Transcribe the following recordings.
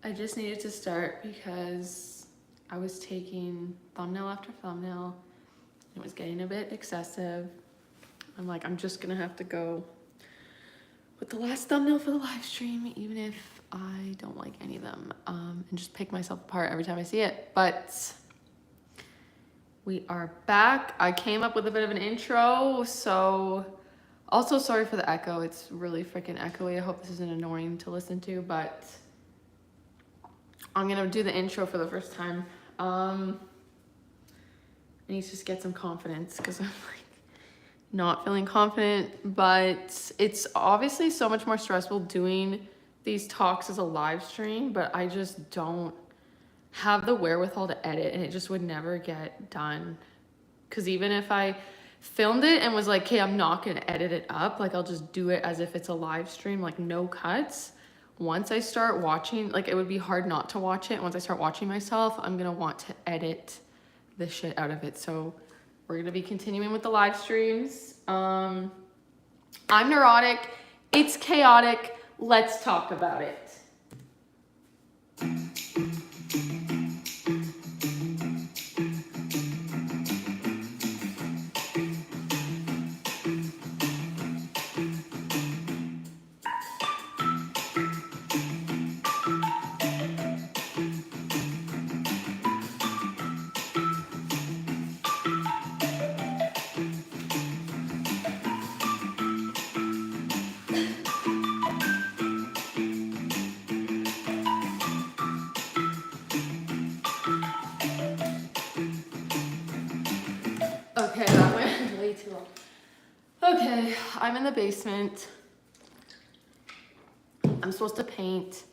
I just needed to start because I was taking thumbnail after thumbnail. It was getting a bit excessive. I'm like, I'm just gonna have to go with the last thumbnail for the live stream, even if I don't like any of them, and just pick myself apart every time I see it. But we are back. I came up with a bit of an intro, so also sorry for the echo. It's really freaking echoey. I hope this isn't annoying to listen to, but I'm gonna do the intro for the first time. I need to just get some confidence because I'm like not feeling confident, but it's obviously so much more stressful doing these talks as a live stream, but I just don't have the wherewithal to edit, and it just would never get done. Because even if I filmed it and was like, okay, I'm not gonna edit it up, like I'll just do it as if it's a live stream, like no cuts. Once I start watching, like it would be hard not to watch it. Once I start watching myself, I'm gonna want to edit the shit out of it. So we're gonna be continuing with the live streams. I'm neurotic, it's chaotic, let's talk about it. Okay, that went way too long. Okay, I'm in the basement. I'm supposed to paint.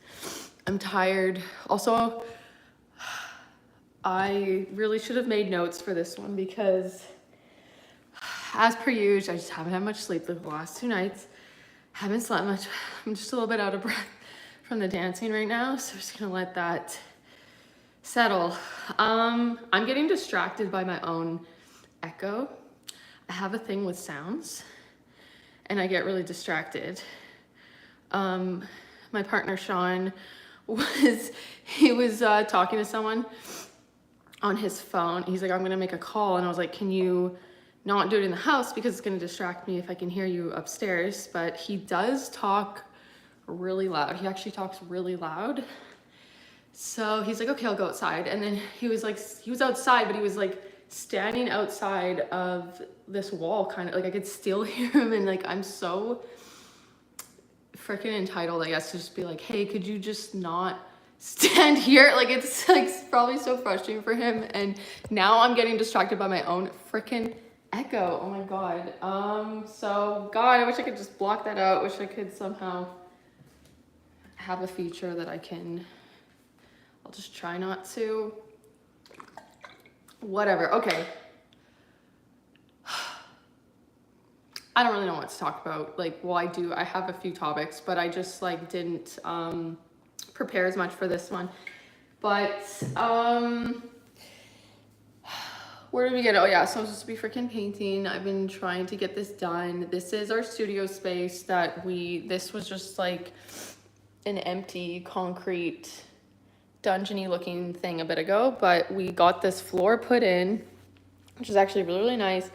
I'm tired. Also, I really should have made notes for this one because as per usual, I just haven't had much sleep the last 2 nights. Haven't slept much. I'm just a little bit out of breath from the dancing right now, so I'm just gonna let that settle. I'm getting distracted by my own echo. I have a thing with sounds and I get really distracted. My partner Sean was talking to someone on his phone. He's like, I'm gonna make a call, and I was like, can you not do it in the house because it's gonna distract me if I can hear you upstairs. But he does talk really loud. He actually talks really loud. So he's like, okay, I'll go outside. And then he was outside, but he was like standing outside of this wall, kind of like I could still hear him. And like, I'm so freaking entitled, I guess, to just be like, hey, could you just not stand here? Like, it's like probably so frustrating for him. And now I'm getting distracted by my own freaking echo. Oh my God. So God, I wish I could just block that out. Wish I could somehow have a feature that I'll just try not to. Whatever. Okay. I don't really know what to talk about. Like, well, I have a few topics, but I just like didn't prepare as much for this one. But where did we get? Oh yeah, so I'm supposed to be freaking painting. I've been trying to get this done. This is our studio space this was just like an empty concrete dungeony looking thing a bit ago, but we got this floor put in, which is actually really, really nice.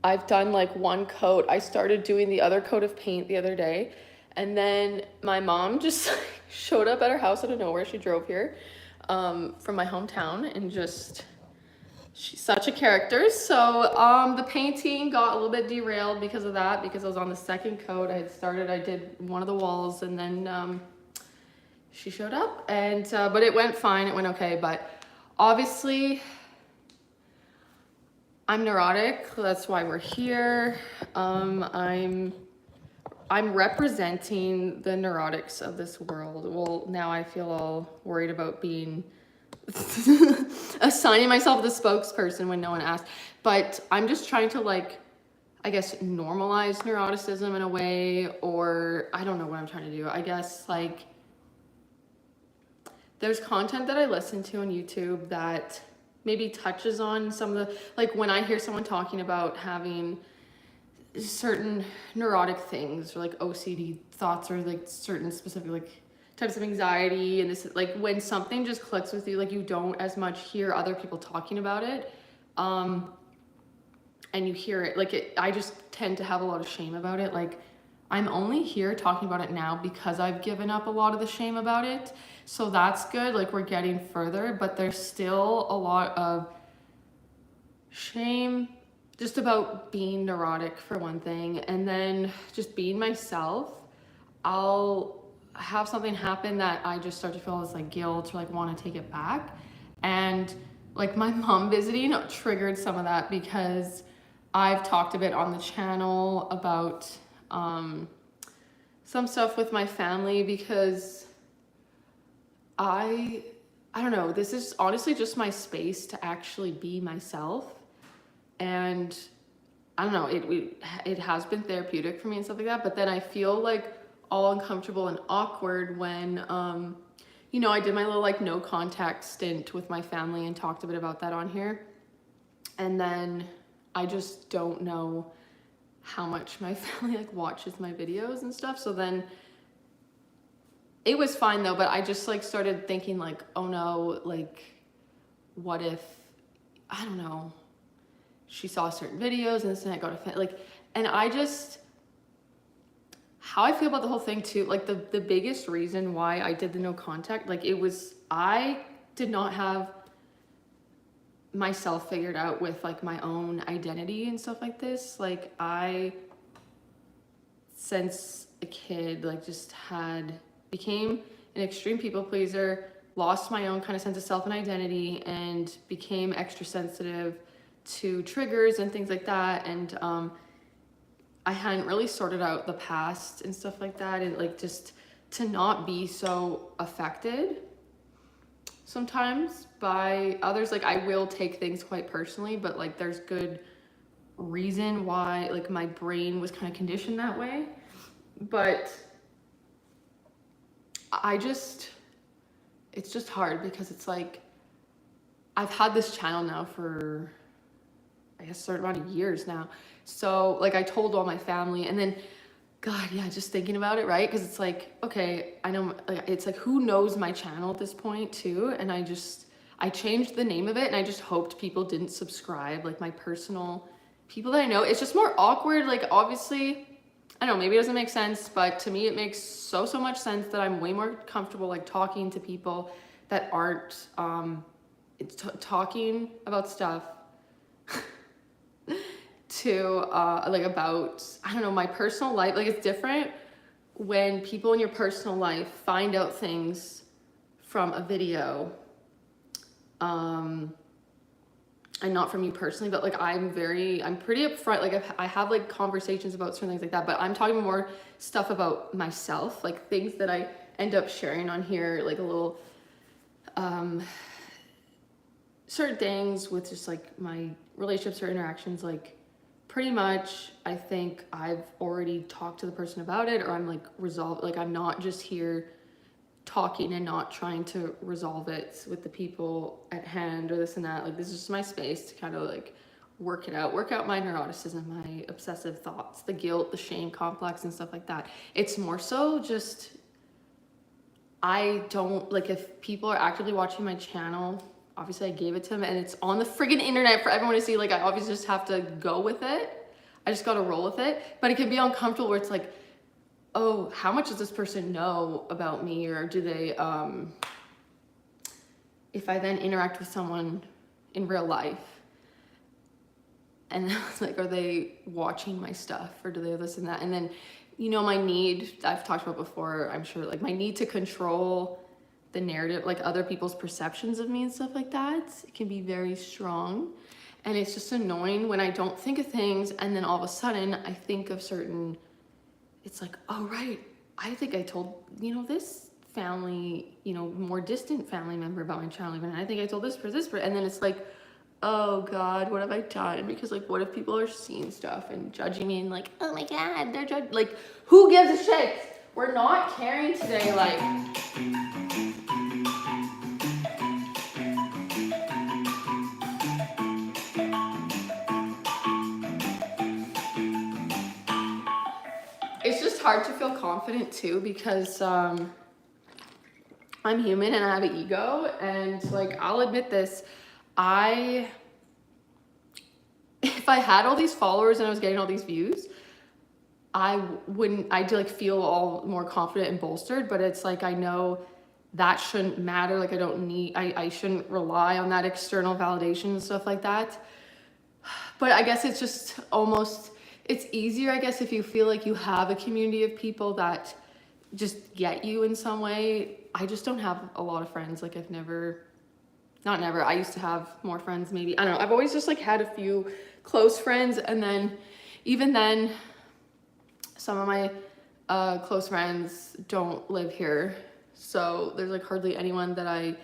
I've done like one coat. I started doing the other coat of paint the other day, and then my mom just showed up at our house out of nowhere. She drove here from my hometown, and she's such a character. So the painting got a little bit derailed because of that, because I was on the second coat. I did one of the walls, and then she showed up, and but it went fine. It went okay, but obviously I'm neurotic. That's why we're here. I'm representing the neurotics of this world. Well, now I feel all worried about being assigning myself the spokesperson when no one asked. But I'm just trying to, like, I guess, normalize neuroticism in a way, or I don't know what I'm trying to do. I guess, like, there's content that I listen to on YouTube that maybe touches on some of the, like when I hear someone talking about having certain neurotic things or like OCD thoughts or like certain specific like types of anxiety, and this, like, when something just clicks with you, like, you don't as much hear other people talking about it, and you hear it, like, I just tend to have a lot of shame about it. Like, I'm only here talking about it now because I've given up a lot of the shame about it. So that's good, like, we're getting further, but there's still a lot of shame just about being neurotic, for one thing, and then just being myself. I'll have something happen that I just start to feel this, like, guilt or, like, want to take it back. And, like, my mom visiting triggered some of that, because I've talked a bit on the channel about some stuff with my family, because I don't know, this is honestly just my space to actually be myself. And I don't know, it has been therapeutic for me and stuff like that, but then I feel like all uncomfortable and awkward when you know, I did my little, like, no contact stint with my family and talked a bit about that on here. And then I just don't know how much my family, like, watches my videos and stuff. So then it was fine though, but I just, like, started thinking, like, oh no, like, what if, I don't know, she saw certain videos and this and that got offended, like, and I just, how I feel about the whole thing too, like, the biggest reason why I did the no contact, like, it was, I did not have myself figured out with, like, my own identity and stuff like this. Like, I, since a kid, like, just became an extreme people pleaser, lost my own kind of sense of self and identity, and became extra sensitive to triggers and things like that. And I hadn't really sorted out the past and stuff like that, and, like, just to not be so affected sometimes by others. Like, I will take things quite personally, but, like, there's good reason why, like, my brain was kind of conditioned that way. But it's just hard, because it's like, I've had this channel now for, I guess, a certain amount of years now. So, like, I told all my family, and then, God, yeah, just thinking about it, right? Because it's like, okay, I know, like, it's like, who knows my channel at this point too? And I changed the name of it, and I just hoped people didn't subscribe, like, my personal people that I know. It's just more awkward. Like, obviously, I don't know, maybe it doesn't make sense, but to me it makes so much sense that I'm way more comfortable, like, talking to people that aren't talking about stuff to like, about, I don't know, my personal life. Like, it's different when people in your personal life find out things from a video, and not from you personally, but, like, I'm pretty upfront. Like, I have, like, conversations about certain things like that, but I'm talking more stuff about myself, like, things that I end up sharing on here, like, a little certain things with just, like, my relationships or interactions. Like, pretty much, I think I've already talked to the person about it, or I'm, like, resolved. Like, I'm not just here talking and not trying to resolve it with the people at hand or this and that. Like, this is just my space to kind of, like, work out my neuroticism, my obsessive thoughts, the guilt, the shame complex and stuff like that. It's more so just, I don't, like, if people are actively watching my channel, obviously I gave it to them, and it's on the friggin' internet for everyone to see. Like, I obviously just have to go with it. I just gotta roll with it. But it can be uncomfortable where it's like, oh, how much does this person know about me? Or do they, if I then interact with someone in real life, and it's like, are they watching my stuff, or do they this and that? And then, you know, my need, I've talked about before, I'm sure, like, my need to control the narrative, like, other people's perceptions of me and stuff like that, it can be very strong. And it's just annoying when I don't think of things, and then all of a sudden I think of certain, it's like, oh, right, I think I told, you know, this family, you know, more distant family member about my channel even, and I think I told this person, and then it's like, oh God, what have I done? Because, like, what if people are seeing stuff and judging me, and, like, oh my God, they're judging, like, who gives a shit? We're not caring today, like. It's just hard to feel confident too, because I'm human and I have an ego, and like, I'll admit this, if I had all these followers and I was getting all these views, I'd like feel all more confident and bolstered, but it's like, I know that shouldn't matter. Like, I shouldn't rely on that external validation and stuff like that. But I guess it's just almost, it's easier, I guess, if you feel like you have a community of people that just get you in some way. I just don't have a lot of friends. Like, not never, I used to have more friends maybe. I don't know. I've always just like had a few close friends, and then even then, some of my close friends don't live here. So there's like hardly anyone that I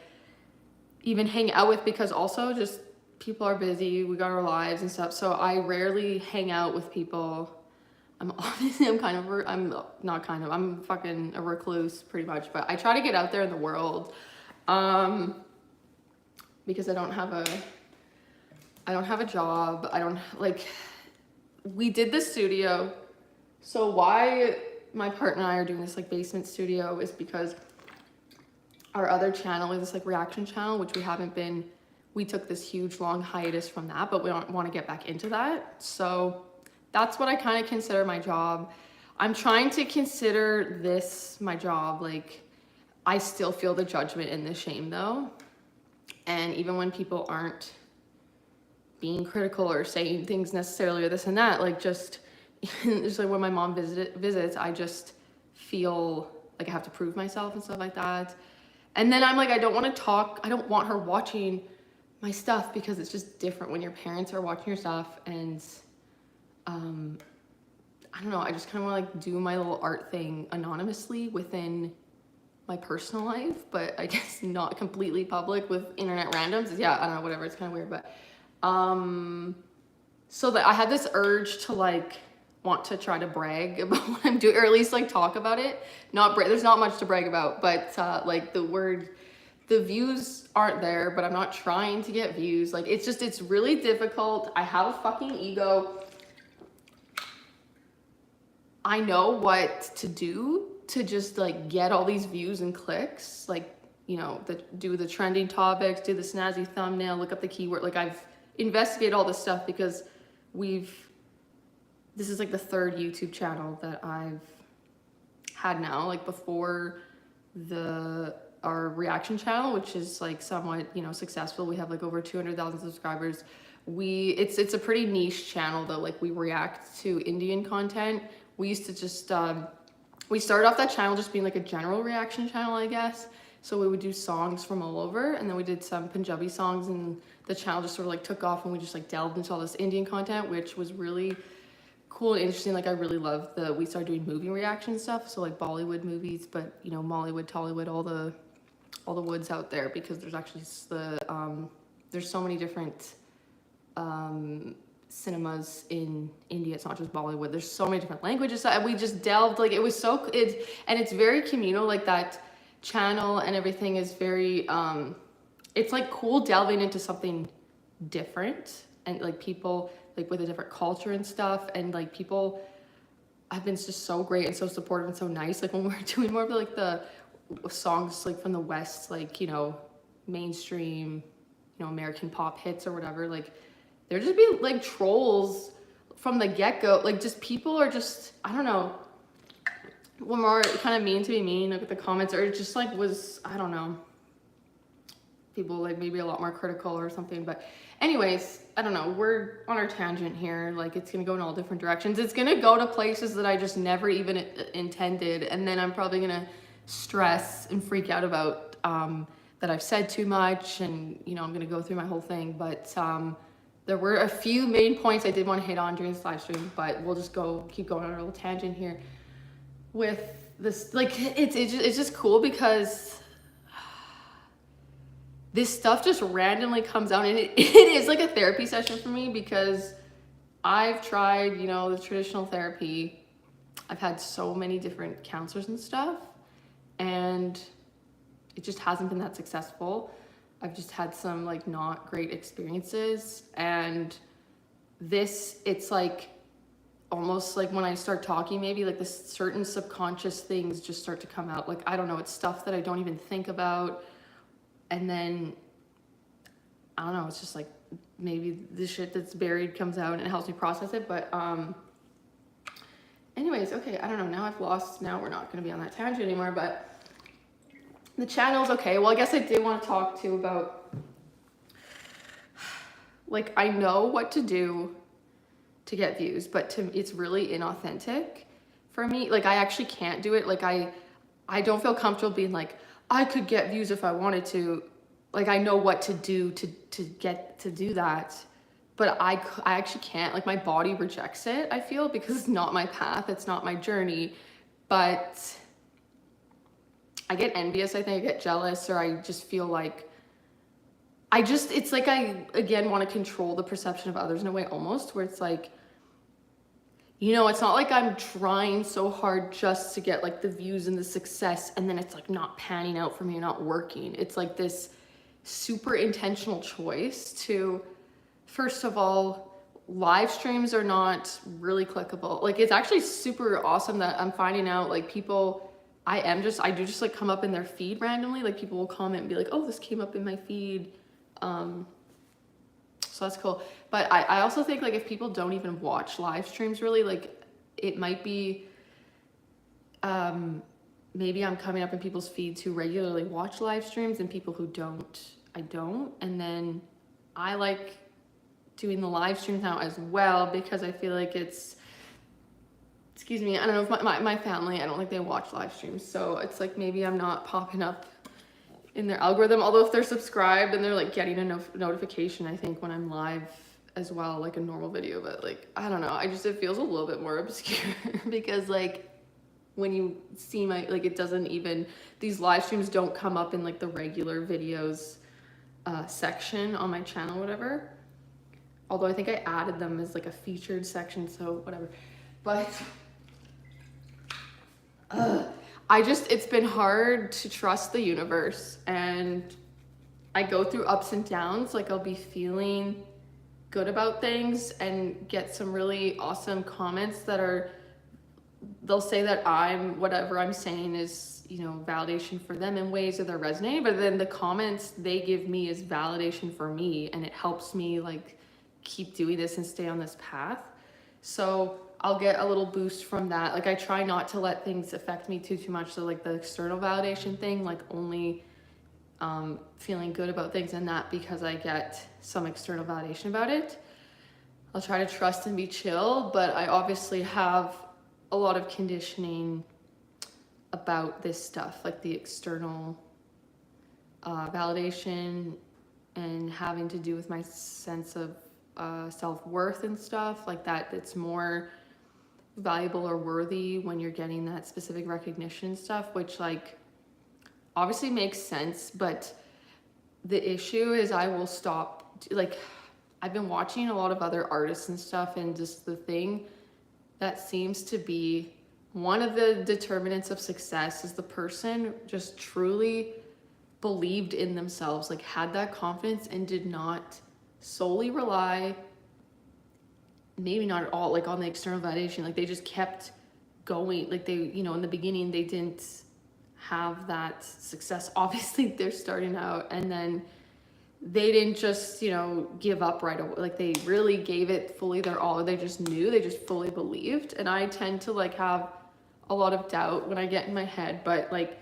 even hang out with, because also just people are busy, we got our lives and stuff. So I rarely hang out with people. I'm fucking a recluse pretty much, but I try to get out there in the world. Because I don't have a job. I don't like, we did the studio. So why my partner and I are doing this like basement studio is because our other channel is this like reaction channel, which we took this huge long hiatus from that, but we don't want to get back into that. So that's what I kind of consider my job. I'm trying to consider this my job. Like, I still feel the judgment and the shame though. And even when people aren't being critical or saying things necessarily or this and that, like just like when my mom visits, I just feel like I have to prove myself and stuff like that. And then I'm like, I don't want her watching my stuff, because it's just different when your parents are watching your stuff. And I don't know, I just kind of want to like do my little art thing anonymously within my personal life, but I guess not completely public with internet randoms. Yeah, I don't know, whatever, it's kind of weird. But so that I had this urge to like want to try to brag about what I'm doing, or at least like talk about it. There's not much to brag about, but like the views aren't there, but I'm not trying to get views. Like, it's really difficult. I have a fucking ego. I know what to do to just like get all these views and clicks, like, you know, do the trending topics, do the snazzy thumbnail, look up the keyword. Like, I've investigated all this stuff because this is like the third YouTube channel that I've had now. Like, before our reaction channel, which is like somewhat, you know, successful. We have like over 200,000 subscribers. It's a pretty niche channel though. Like, we react to Indian content. We used to just, we started off that channel just being like a general reaction channel, I guess. So we would do songs from all over, and then we did some Punjabi songs, and the channel just sort of like took off, and we just like delved into all this Indian content, which was really cool and interesting. Like, I really loved we started doing movie reaction stuff. So like Bollywood movies, but you know, Mollywood, Tollywood, all the woods out there, because there's actually there's so many different cinemas in India. It's not just Bollywood. There's so many different languages, and we just delved. Like, it's very communal. Like, that channel and everything is very it's like cool delving into something different, and like people like with a different culture and stuff, and like people have been just so great and so supportive and so nice. Like, when we're doing more of like the songs like from the West, like, you know, mainstream, you know, American pop hits or whatever, like, there just be like trolls from the get-go. Like, just people are just, I don't know, one more kind of mean to be mean, like with the comments, or it just like I don't know, people like maybe a lot more critical or something. But anyways, I don't know, we're on our tangent here. Like, it's gonna go in all different directions. It's gonna go to places that I just never even intended, and then I'm probably gonna stress and freak out about that I've said too much, and you know, I'm gonna go through my whole thing. But there were a few main points I did want to hit on during this live stream, but we'll just keep going on a little tangent here with this. Like, it's just cool because this stuff just randomly comes out, and it is like a therapy session for me, because I've tried, you know, the traditional therapy. I've had so many different counselors and stuff, and it just hasn't been that successful. I've just had some like not great experiences, and it's like almost like when I start talking, maybe like the certain subconscious things just start to come out. Like, I don't know, it's stuff that I don't even think about. And then, I don't know, it's just like maybe the shit that's buried comes out and it helps me process it. But anyways, okay, I don't know, now we're not going to be on that tangent anymore, but the channel's okay. Well, I guess I did want to talk to about, like, I know what to do to get views, but it's really inauthentic for me. Like, I actually can't do it. Like, I don't feel comfortable being like, I could get views if I wanted to. Like, I know what to do to get to do that, but I actually can't. Like, my body rejects it, I feel, because it's not my path, it's not my journey. But I get envious, I think I get jealous, or I just feel like it's like I, again, want to control the perception of others in a way, almost, where it's like, you know, it's not like I'm trying so hard just to get like the views and the success, and then it's like not panning out for me, not working. It's like this super intentional choice to, first of all, live streams are not really clickable. Like, it's actually super awesome that I'm finding out, like, people, I do just like come up in their feed randomly. Like, people will comment and be like, oh, this came up in my feed. So that's cool. But I also think, like, if people don't even watch live streams really, like, it might be, maybe I'm coming up in people's feeds who regularly watch live streams, and people who don't, I don't. And then I like doing the live streams now as well, because I feel like it's, excuse me, I don't know if my family, I don't think they watch live streams. So it's like, maybe I'm not popping up in their algorithm, although if they're subscribed and they're like getting a notification, I think, when I'm live as well, like a normal video. But like, I don't know, it feels a little bit more obscure because, like, when you see my, like, it doesn't even, these live streams don't come up in like the regular videos section on my channel, whatever. Although I think I added them as like a featured section, so whatever. But it's been hard to trust the universe, and I go through ups and downs. Like, I'll be feeling good about things and get some really awesome comments that are, they'll say that whatever I'm saying is, you know, validation for them in ways that they're resonating, but then the comments they give me is validation for me, and it helps me like keep doing this and stay on this path. So I'll get a little boost from that. Like, I try not to let things affect me too much. So like the external validation thing, like only feeling good about things and that because I get some external validation about it. I'll try to trust and be chill, but I obviously have a lot of conditioning about this stuff, like the external validation, and having to do with my sense of self-worth and stuff like that. It's more valuable or worthy when you're getting that specific recognition stuff, which, like, obviously makes sense. But the issue is I will stop, like, I've been watching a lot of other artists and stuff, and just the thing that seems to be one of the determinants of success is the person just truly believed in themselves, like had that confidence, and did not solely rely, maybe not at all, like on the external validation. Like, they just kept going. Like, they, you know, in the beginning they didn't have that success. Obviously they're starting out, and then they didn't just, you know, give up right away. Like, they really gave it fully their all. They just knew, they just fully believed. And I tend to like have a lot of doubt when I get in my head, but like,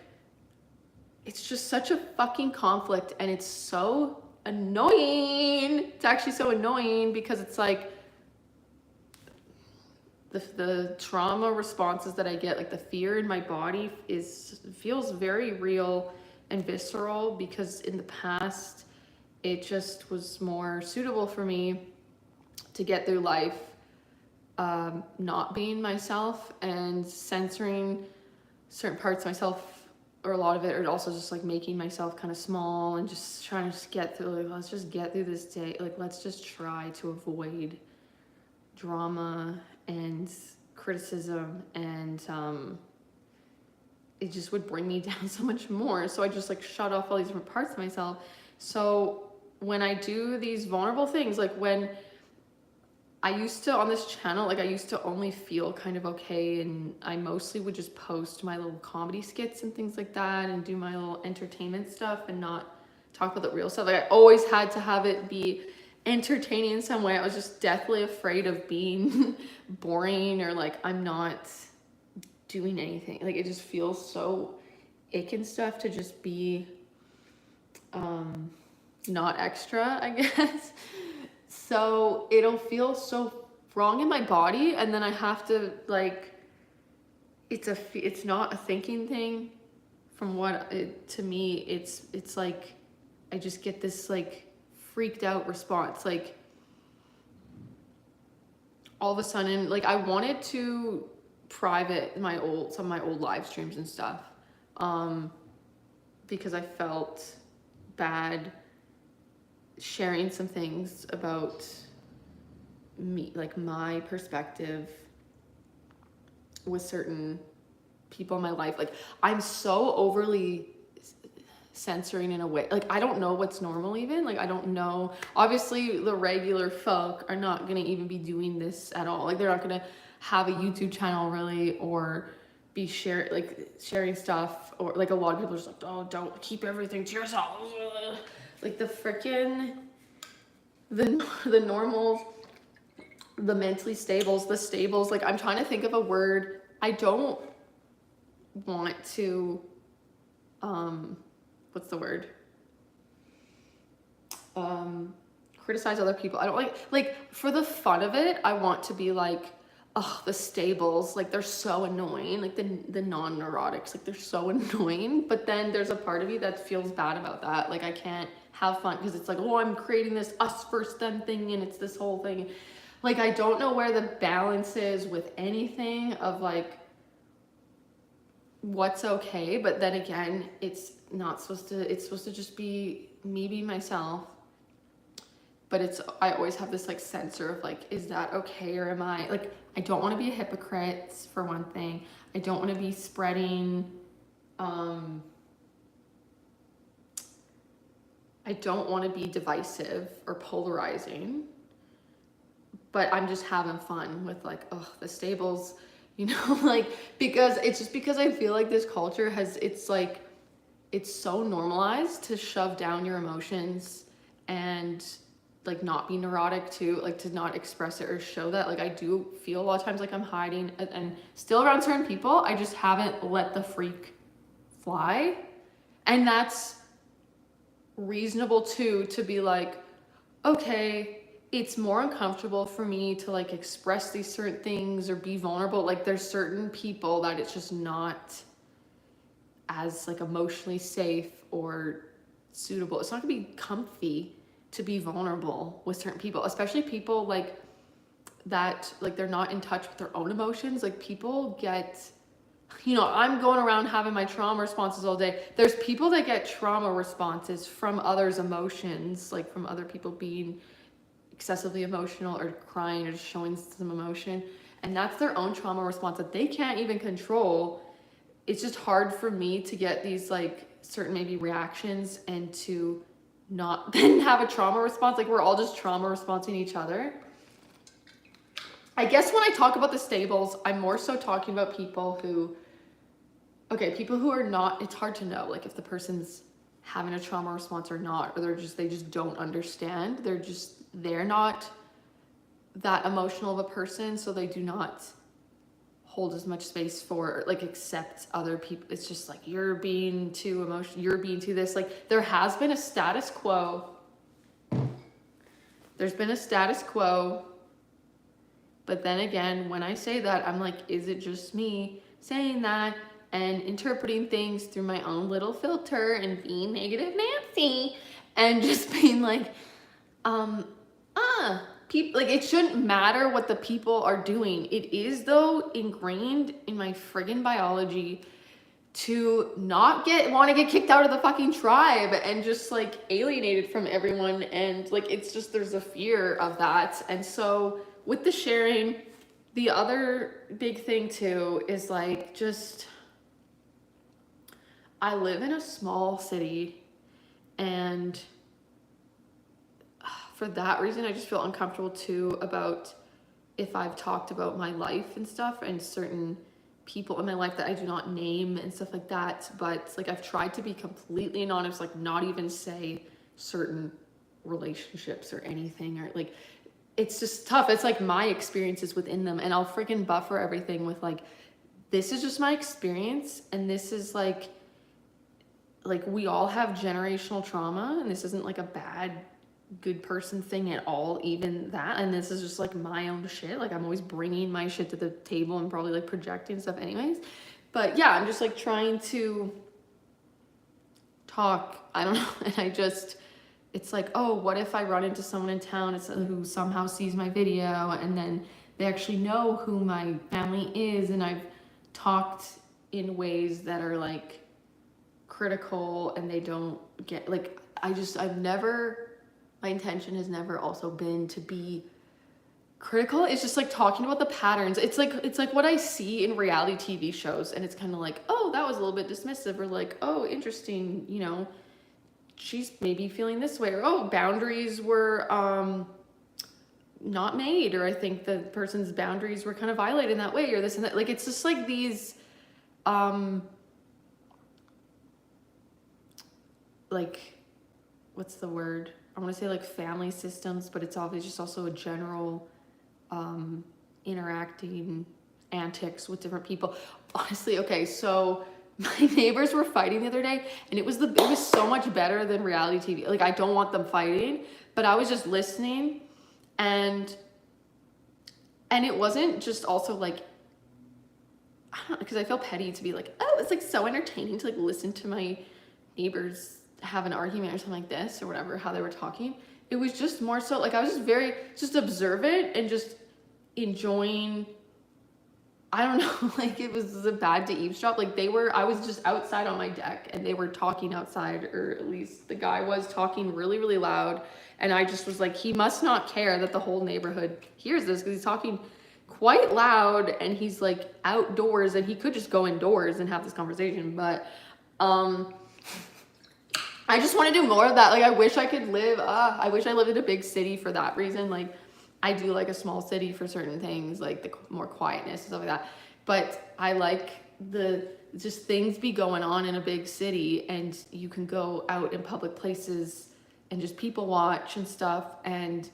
it's just such a fucking conflict, and it's so annoying. It's actually so annoying because it's like the trauma responses that I get, like the fear in my body feels very real and visceral, because in the past it just was more suitable for me to get through life not being myself and censoring certain parts of myself, or a lot of it, or also just like making myself kind of small and just trying to just get through, like, let's just get through this day. Like, let's just try to avoid drama and criticism, and it just would bring me down so much more. So I just like shut off all these different parts of myself. So when I do these vulnerable things, like when I used to, on this channel, like I used to only feel kind of okay, and I mostly would just post my little comedy skits and things like that and do my little entertainment stuff and not talk about the real stuff. Like I always had to have it be entertaining in some way. I was just deathly afraid of being boring or like I'm not doing anything. Like it just feels so ick and stuff to just be not extra, I guess. So it'll feel so wrong in my body, and then I have to like, it's not a thinking thing. From what to me, it's like I just get this like freaked out response. Like all of a sudden, like I wanted to private some of my old live streams and stuff, because I felt bad sharing some things about me, like my perspective with certain people in my life. Like I'm so overly censoring in a way, like I don't know what's normal even. Like I don't know, obviously the regular folk are not gonna even be doing this at all. Like they're not gonna have a YouTube channel really, or be sharing stuff, or like a lot of people are just like, oh, don't keep everything to yourself. Like the freaking the normal, the mentally stables, the stables, like I'm trying to think of a word. I don't want to what's the word, criticize other people. I don't like for the fun of it, I want to be like, oh, the stables, like they're so annoying, like the non-neurotics, like they're so annoying. But then there's a part of me that feels bad about that. Like I can't have fun because it's like, oh, I'm creating this us first them thing, and it's this whole thing. Like I don't know where the balance is with anything of like what's okay, but then again, it's supposed to just be me being myself. But I always have this like censor of like, is that okay, or am I like, I don't want to be a hypocrite for one thing. I don't want to be spreading I don't want to be divisive or polarizing, but I'm just having fun with like, oh, the stables, you know, like, because I feel like this culture it's so normalized to shove down your emotions and like not be neurotic too, like to not express it or show that. Like I do feel a lot of times like I'm hiding, and still around certain people, I just haven't let the freak fly. And that's reasonable too, to be like, okay, it's more uncomfortable for me to like express these certain things or be vulnerable. Like there's certain people that it's just not as like emotionally safe or suitable. It's not gonna be comfy to be vulnerable with certain people, especially people like that, like they're not in touch with their own emotions. Like people get, you know, I'm going around having my trauma responses all day. There's people that get trauma responses from others' emotions, like from other people being excessively emotional or crying or just showing some emotion, and that's their own trauma response that they can't even control. It's just hard for me to get these like certain maybe reactions and to not then have a trauma response. Like we're all just trauma responding each other. I guess when I talk about the stables, I'm more so talking about people who are not, it's hard to know like if the person's having a trauma response or not, or they just don't understand. They're not that emotional of a person, so they do not hold as much space for like accept other people. It's just like, you're being too emotional, you're being too this. Like there has been a status quo. There's been a status quo. But then again, when I say that, I'm like, is it just me saying that and interpreting things through my own little filter and being negative Nancy and just being like, people, like it shouldn't matter what the people are doing. It is though ingrained in my friggin' biology to not want to get kicked out of the fucking tribe and just like alienated from everyone. And like, it's just, there's a fear of that. And so with the sharing, the other big thing too is like, just, I live in a small city, and for that reason, I just feel uncomfortable too about if I've talked about my life and stuff and certain people in my life that I do not name and stuff like that. But like I've tried to be completely anonymous, like not even say certain relationships or anything, or like it's just tough. It's like my experiences within them, and I'll freaking buffer everything with like, this is just my experience, and this is like we all have generational trauma, and this isn't like a bad good person thing at all, even that, and this is just like my own shit. Like I'm always bringing my shit to the table and probably like projecting stuff anyways, but yeah, I'm just like trying to talk, I don't know. And it's like, oh, what if I run into someone in town who somehow sees my video, and then they actually know who my family is, and I've talked in ways that are like critical, and they don't get like, I've never, my intention has never also been to be critical. It's just like talking about the patterns. It's like what I see in reality TV shows, and it's kind of like, oh, that was a little bit dismissive, or like, oh, interesting, you know, she's maybe feeling this way, or oh, boundaries were not made, or I think the person's boundaries were kind of violated in that way, or this and that. Like it's just like these like, what's the word? I want to say like family systems, but it's obviously just also a general interacting antics with different people. Honestly, okay, so my neighbors were fighting the other day, and it was so much better than reality TV. Like I don't want them fighting, but I was just listening, and it wasn't just also like, I don't know, because I feel petty to be like, oh, it's like so entertaining to like listen to my neighbors have an argument or something like this or whatever, how they were talking. It was just more so like I was just very just observant and just enjoying. I don't know, like it was bad to eavesdrop. Like I was just outside on my deck, and they were talking outside, or at least the guy was talking really, really loud. And I just was like, he must not care that the whole neighborhood hears this, because he's talking quite loud, and he's like outdoors, and he could just go indoors and have this conversation. But I just want to do more of that. Like I wish I could I wish I lived in a big city for that reason. Like I do like a small city for certain things, like the more quietness and stuff like that. But I like just things be going on in a big city, and you can go out in public places and just people watch and stuff. And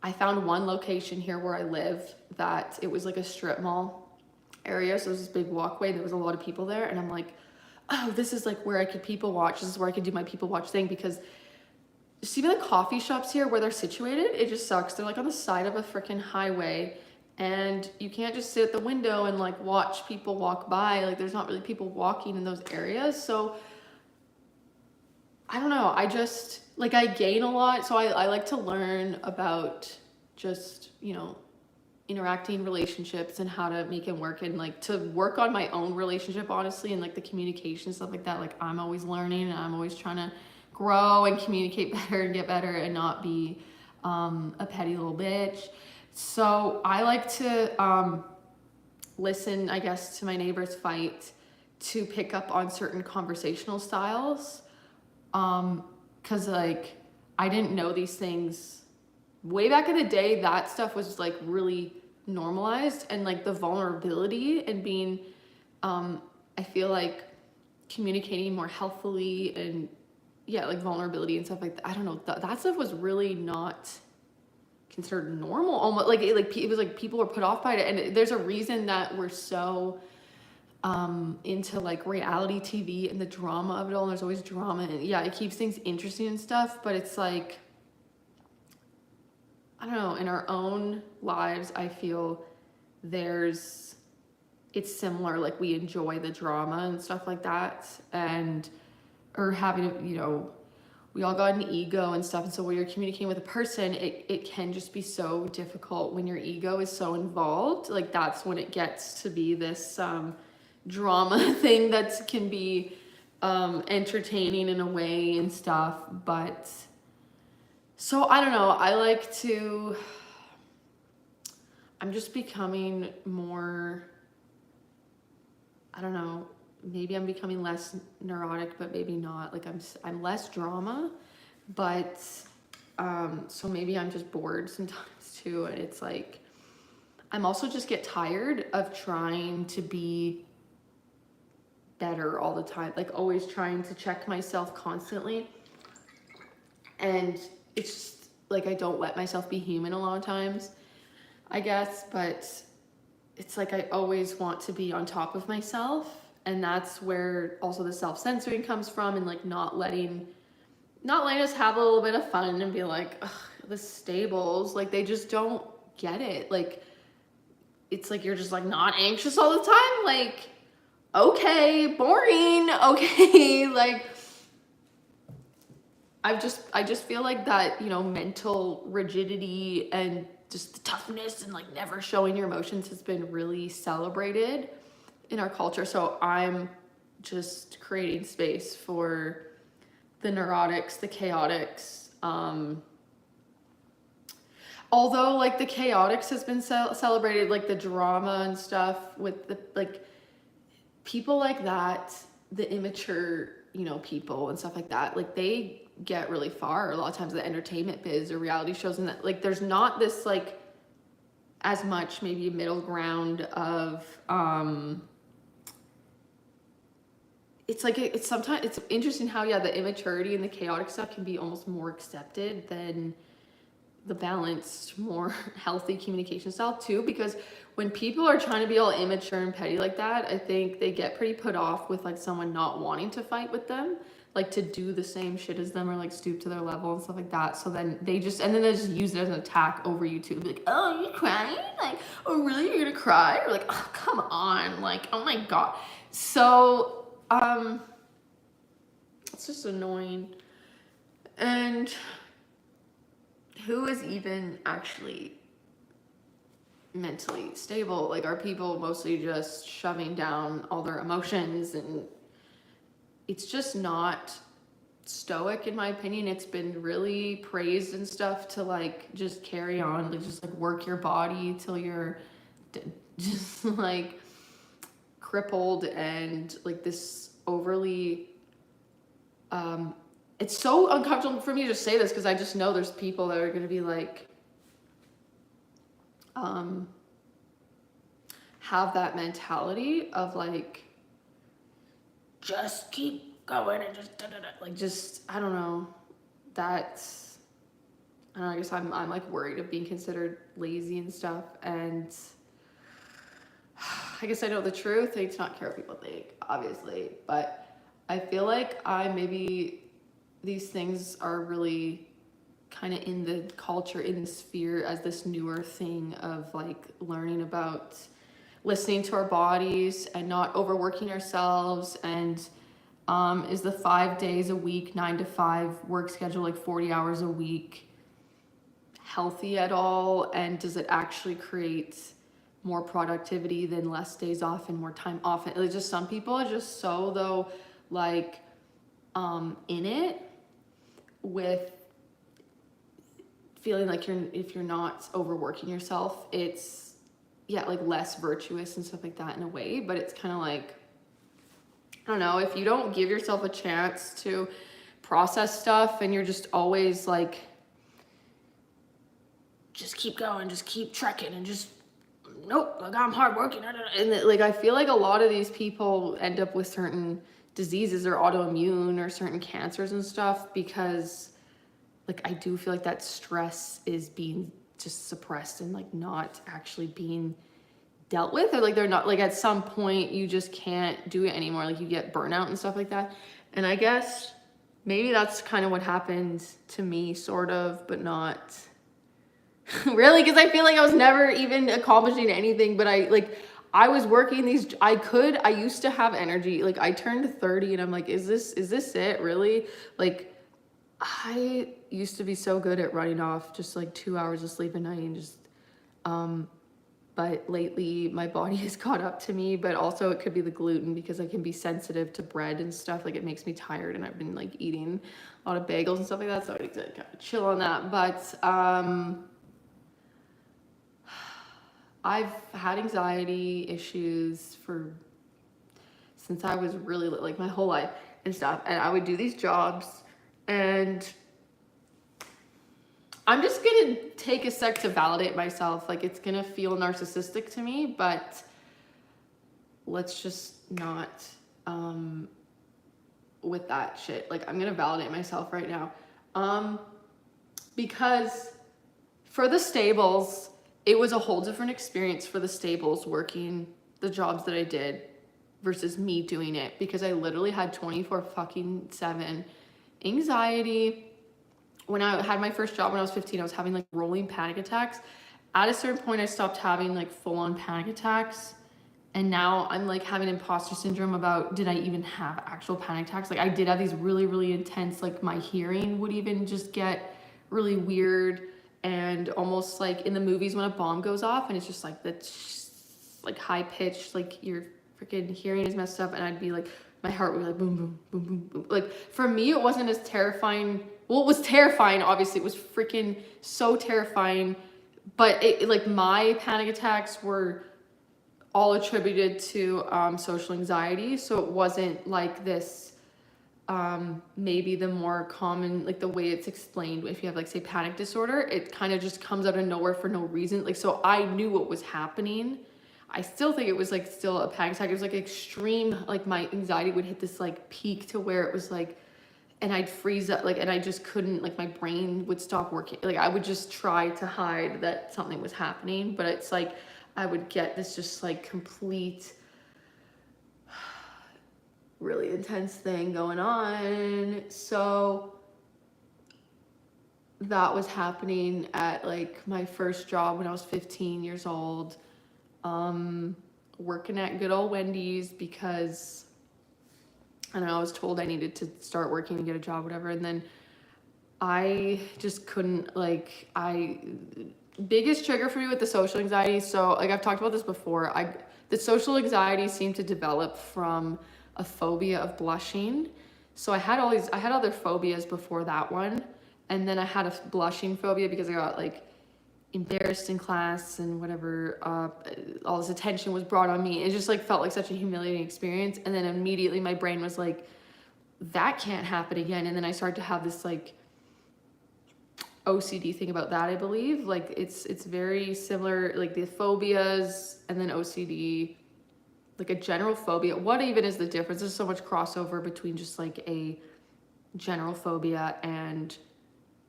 I found one location here where I live that it was like a strip mall area. So there's this big walkway. There was a lot of people there. And I'm like, oh, this is like where I could people watch. This is where I could do my people watch thing, because see the coffee shops here where they're situated, it just sucks. They're like on the side of a freaking highway, and you can't just sit at the window and like watch people walk by. Like there's not really people walking in those areas. So I don't know. I just like, I gain a lot. So I like to learn about just, you know, interacting relationships and how to make it work, and like to work on my own relationship, honestly, and like the communication stuff like that. Like I'm always learning, and I'm always trying to grow and communicate better and get better and not be a petty little bitch. So I like to listen, I guess, to my neighbors fight to pick up on certain conversational styles, because like I didn't know these things way back in the day. That stuff was like really normalized, and like the vulnerability and being I feel like communicating more healthily, and yeah, like vulnerability and stuff like that. I don't know, that stuff was really not considered normal. Almost like it was like people were put off by it, and there's a reason that we're so into like reality TV and the drama of it all. And there's always drama, and yeah, it keeps things interesting and stuff, but it's like, I don't know, in our own lives, I feel it's similar. Like we enjoy the drama and stuff like that, or having, you know, we all got an ego and stuff. And so when you're communicating with a person, it can just be so difficult when your ego is so involved. Like that's when it gets to be this drama thing that can be entertaining in a way and stuff. But so I don't know, I'm just becoming more, I don't know, maybe I'm becoming less neurotic, but maybe not. Like I'm less drama, but so maybe I'm just bored sometimes too. And it's like, I'm also just get tired of trying to be better all the time, like always trying to check myself constantly. And it's just like I don't let myself be human a lot of times, I guess, but it's like I always want to be on top of myself, and that's where also the self-censoring comes from, and like not letting us have a little bit of fun and be like, ugh, the stables, like they just don't get it. Like it's like you're just like not anxious all the time, like okay, boring, okay. Like I just feel like that, you know, mental rigidity and just the toughness and like never showing your emotions has been really celebrated in our culture. So I'm just creating space for the neurotics, the chaotics. Although like the chaotics has been celebrated, like the drama and stuff with the like people like that, the immature, you know, people and stuff like that, like they get really far a lot of times in the entertainment biz or reality shows, and that like there's not this like as much maybe middle ground of it's like it's sometimes it's interesting how the immaturity and the chaotic stuff can be almost more accepted than the balanced, more healthy communication style too, because when people are trying to be all immature and petty like that, I think they get pretty put off with like someone not wanting to fight with them, like to do the same shit as them or like stoop to their level and stuff like that. So then they just use it as an attack over you too. Like, oh, you're crying? Like, oh really, you're gonna cry? Or like, oh come on, like, oh my god. So it's just annoying. And who is even actually mentally stable? Like, are people mostly just shoving down all their emotions? And it's just not stoic in my opinion. It's been really praised and stuff to like just carry on, like just like work your body till you're just like crippled, and like this overly it's so uncomfortable for me to just say this because I just know there's people that are going to be like have that mentality of like just keep going and just like just I don't know, that's I don't know, I guess I'm like worried of being considered lazy and stuff, and I guess I know the truth. I need to not care what people think, obviously, but I feel like these things are really kind of in the culture, in the sphere as this newer thing of like learning about listening to our bodies and not overworking ourselves, and is the 5 days a week, 9 to 5 work schedule, like 40 hours a week, healthy at all? And does it actually create more productivity than less days off and more time off? It's just some people are just so though like in it with feeling like if you're not overworking yourself, it's like less virtuous and stuff like that in a way. But it's kind of like, I don't know, if you don't give yourself a chance to process stuff and you're just always like just keep going, just keep trekking, and just nope, like I'm hardworking, and like I feel like a lot of these people end up with certain diseases or autoimmune or certain cancers and stuff because like I do feel like that stress is being just suppressed and like not actually being dealt with, or like they're not, like at some point you just can't do it anymore, like you get burnout and stuff like that. And I guess maybe that's kind of what happened to me, sort of, but not really, because I feel like I was never even accomplishing anything. But I was working these, I used to have energy. Like I turned 30 and I'm like, is this it really? Like I used to be so good at running off just like 2 hours of sleep a night and just, but lately my body has caught up to me. But also it could be the gluten, because I can be sensitive to bread and stuff. Like it makes me tired, and I've been like eating a lot of bagels and stuff like that. So I need to kind of chill on that. But, I've had anxiety issues since I was really like my whole life and stuff. And I would do these jobs, and I'm just gonna take a sec to validate myself. Like, it's gonna feel narcissistic to me, but let's just not with that shit. Like, I'm gonna validate myself right now. Because for the stables, it was a whole different experience for the stables working the jobs that I did versus me doing it, because I literally had 24/7 anxiety. When I had my first job when I was 15, I was having like rolling panic attacks. At a certain point, I stopped having like full-on panic attacks. And now I'm like having imposter syndrome about, did I even have actual panic attacks? Like, I did have these really, really intense, like my hearing would even just get really weird, and almost like in the movies when a bomb goes off and it's just like that's like high pitched, like your freaking hearing is messed up, and I'd be like, my heart would be like boom, boom, boom, boom, boom. Like, for me, it wasn't as terrifying. Well, it was terrifying, obviously. It was freaking so terrifying, but it, like, my panic attacks were all attributed to social anxiety. So it wasn't like this, maybe the more common, like the way it's explained, if you have like, say, panic disorder, it kind of just comes out of nowhere for no reason. Like, so I knew what was happening. I still think it was like still a panic attack. It was like extreme, like my anxiety would hit this like peak to where it was like, and I'd freeze up, like, and I just couldn't, like my brain would stop working. Like, I would just try to hide that something was happening, but it's like, I would get this just like complete, really intense thing going on. So that was happening at like my first job when I was 15 years old, working at good old Wendy's, because I don't know, I was told I needed to start working and get a job, whatever. And then I just couldn't, like, biggest trigger for me with the social anxiety. So like I've talked about this before, the social anxiety seemed to develop from a phobia of blushing. So I had other phobias before that one. And then I had a blushing phobia because I got like embarrassed in class and whatever, all this attention was brought on me. It just like felt like such a humiliating experience. And then immediately my brain was like, that can't happen again. And then I started to have this like OCD thing about that, I believe. Like it's very similar, like the phobias and then OCD, like a general phobia. What even is the difference? There's so much crossover between just like a general phobia and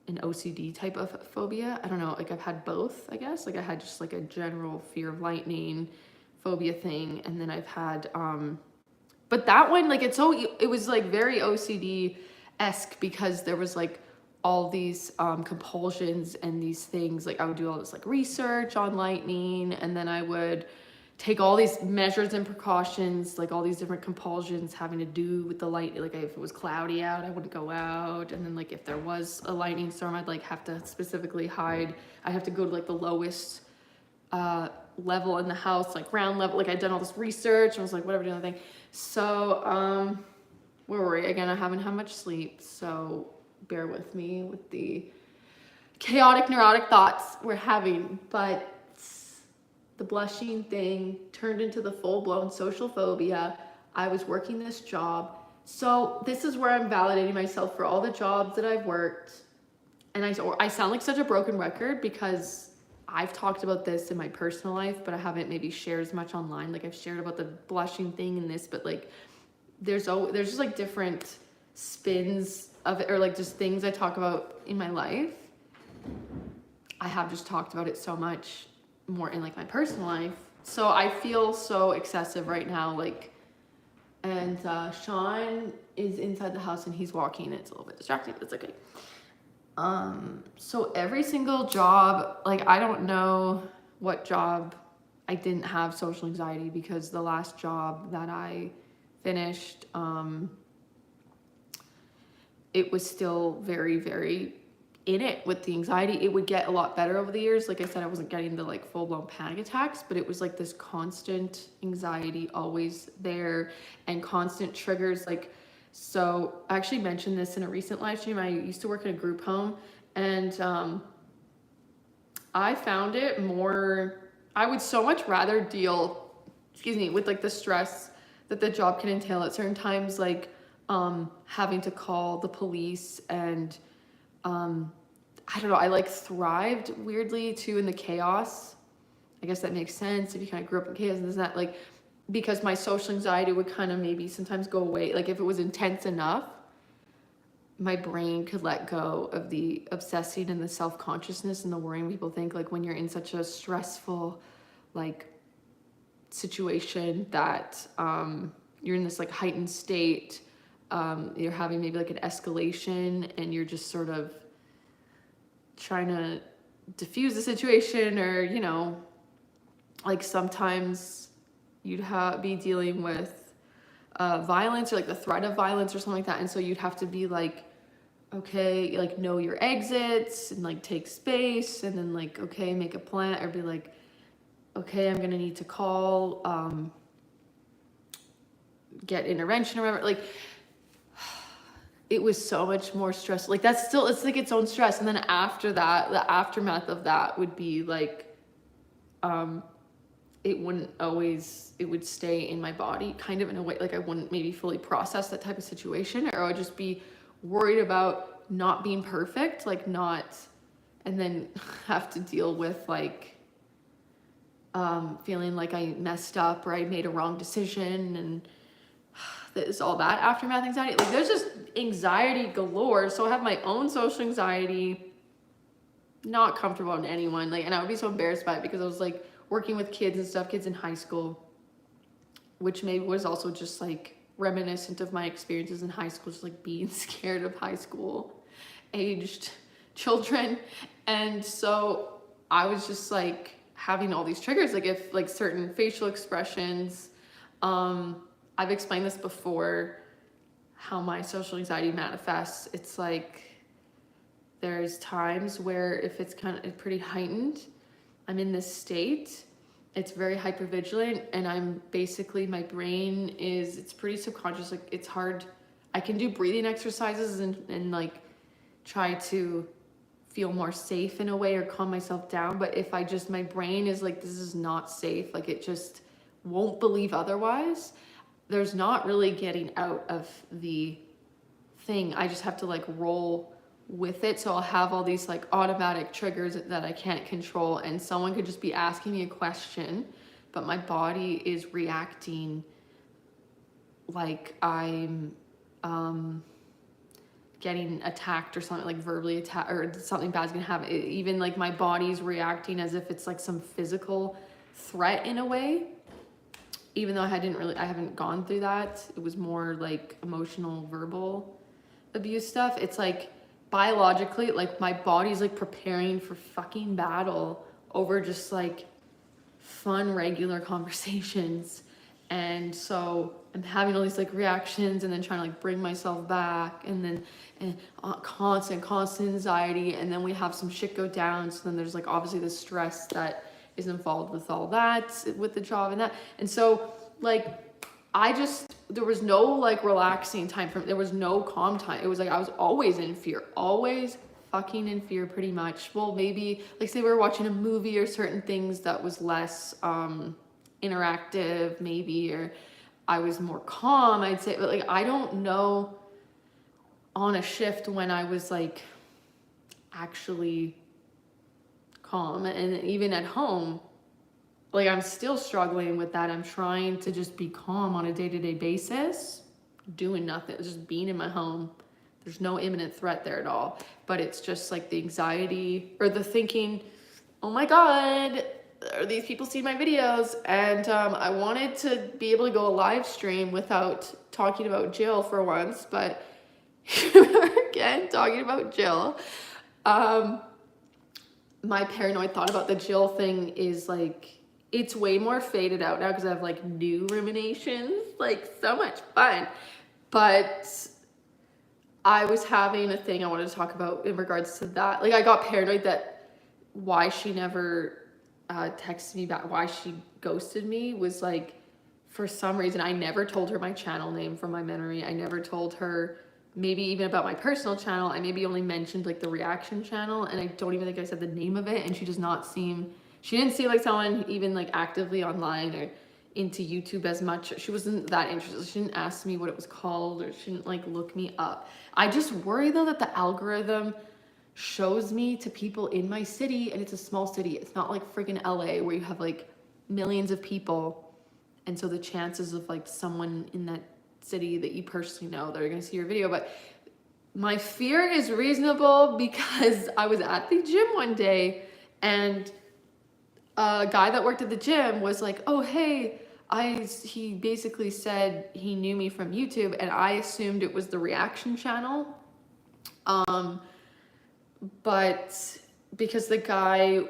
an OCD type of phobia. I don't know, like I've had both, I guess. Like I had just like a general fear of lightning phobia thing, and then I've had but that one, like it was like very OCD-esque, because there was like all these compulsions and these things. Like I would do all this like research on lightning, and then I would take all these measures and precautions, like all these different compulsions having to do with the light. Like if it was cloudy out, I wouldn't go out. And then like if there was a lightning storm, I'd like have to specifically hide. I'd have to go to like the lowest level in the house, like ground level. Like I'd done all this research and was like, whatever, do anything. So where were we? Again, I haven't had much sleep, so bear with me with the chaotic, neurotic thoughts we're having. But the blushing thing turned into the full-blown social phobia. I was working this job. So this is where I'm validating myself for all the jobs that I've worked. And I sound like such a broken record, because I've talked about this in my personal life, but I haven't maybe shared as much online. Like I've shared about the blushing thing and this, but like there's just like different spins of it, or like just things I talk about in my life. I have just talked about it so much more in like my personal life. So I feel so excessive right now, like, and Sean is inside the house and he's walking. It's a little bit distracting, but it's okay. So every single job, like I don't know what job I didn't have social anxiety, because the last job that I finished, it was still very, very in it with the anxiety. It would get a lot better over the years. Like I said, I wasn't getting the like full-blown panic attacks, but it was like this constant anxiety always there, and constant triggers. Like, so I actually mentioned this in a recent live stream. I used to work in a group home, and I found it more, I would so much rather deal, with like the stress that the job can entail at certain times, like having to call the police and I don't know, I like thrived weirdly too in the chaos. I guess that makes sense if you kind of grew up in chaos and this and that, like, because my social anxiety would kind of maybe sometimes go away. Like if it was intense enough, my brain could let go of the obsessing and the self-consciousness and the worrying people think, like when you're in such a stressful like situation that you're in this like heightened state, you're having maybe like an escalation and you're just sort of trying to diffuse the situation, or you know, like sometimes you'd be dealing with violence or like the threat of violence or something like that, and so you'd have to be like, okay, like know your exits and like take space, and then like, okay, make a plan, or be like, okay, I'm gonna need to call, get intervention or whatever. Like it was so much more stressful. Like that's still, it's like its own stress. And then after that, the aftermath of that would be like, it wouldn't always, it would stay in my body kind of in a way, like I wouldn't maybe fully process that type of situation, or I would just be worried about not being perfect, like not, and then have to deal with like, feeling like I messed up or I made a wrong decision, and there's all that aftermath anxiety. Like there's just anxiety galore. So I have my own social anxiety, not comfortable in anyone. Like, and I would be so embarrassed by it because I was like working with kids and stuff, kids in high school, which maybe was also just like reminiscent of my experiences in high school, just like being scared of high school aged children. And so I was just like having all these triggers, like if like certain facial expressions, I've explained this before, how my social anxiety manifests. It's like there's times where if it's kind of pretty heightened, I'm in this state, it's very hypervigilant, and I'm basically, my brain is, it's pretty subconscious, like it's hard. I can do breathing exercises and like try to feel more safe in a way or calm myself down. But if I just, my brain is like, this is not safe, like it just won't believe otherwise, there's not really getting out of the thing. I just have to like roll with it. So I'll have all these like automatic triggers that I can't control, and someone could just be asking me a question, but my body is reacting like I'm getting attacked or something, like verbally attacked, or something bad's gonna happen. Even like my body's reacting as if it's like some physical threat in a way, even though I haven't gone through that. It was more like emotional, verbal abuse stuff. It's like biologically, like my body's like preparing for fucking battle over just like fun, regular conversations. And so I'm having all these like reactions, and then trying to like bring myself back, and then constant anxiety. And then we have some shit go down. So then there's like obviously the stress that is involved with all that, with the job and that. And so like, there was no like relaxing time there was no calm time. It was like, I was always in fear, always fucking in fear pretty much. Well, maybe like say we were watching a movie or certain things that was less interactive maybe, or I was more calm, I'd say. But like, I don't know on a shift when I was like actually calm. And even at home, like I'm still struggling with that. I'm trying to just be calm on a day-to-day basis, doing nothing, just being in my home. There's no imminent threat there at all, but it's just like the anxiety or the thinking, oh my God, are these people seeing my videos? And I wanted to be able to go a live stream without talking about Jill for once, but again, talking about Jill. My paranoid thought about the Jill thing is like, it's way more faded out now because I have like new ruminations, like so much fun. But I was having a thing I wanted to talk about in regards to that. Like I got paranoid that why she never texted me back, why she ghosted me, was like, for some reason, I never told her my channel name from my memory. I never told her maybe even about my personal channel. I maybe only mentioned like the reaction channel, and I don't even think I said the name of it. And she does not seem, she didn't seem like someone even like actively online or into YouTube as much. She wasn't that interested. She didn't ask me what it was called, or she didn't like look me up. I just worry though that the algorithm shows me to people in my city, and it's a small city. It's not like freaking LA where you have like millions of people. And so the chances of like someone in that city that you personally know that are going to see your video. But my fear is reasonable because I was at the gym one day and a guy that worked at the gym was like, oh, hey, he basically said he knew me from YouTube, and I assumed it was the reaction channel. But because the guy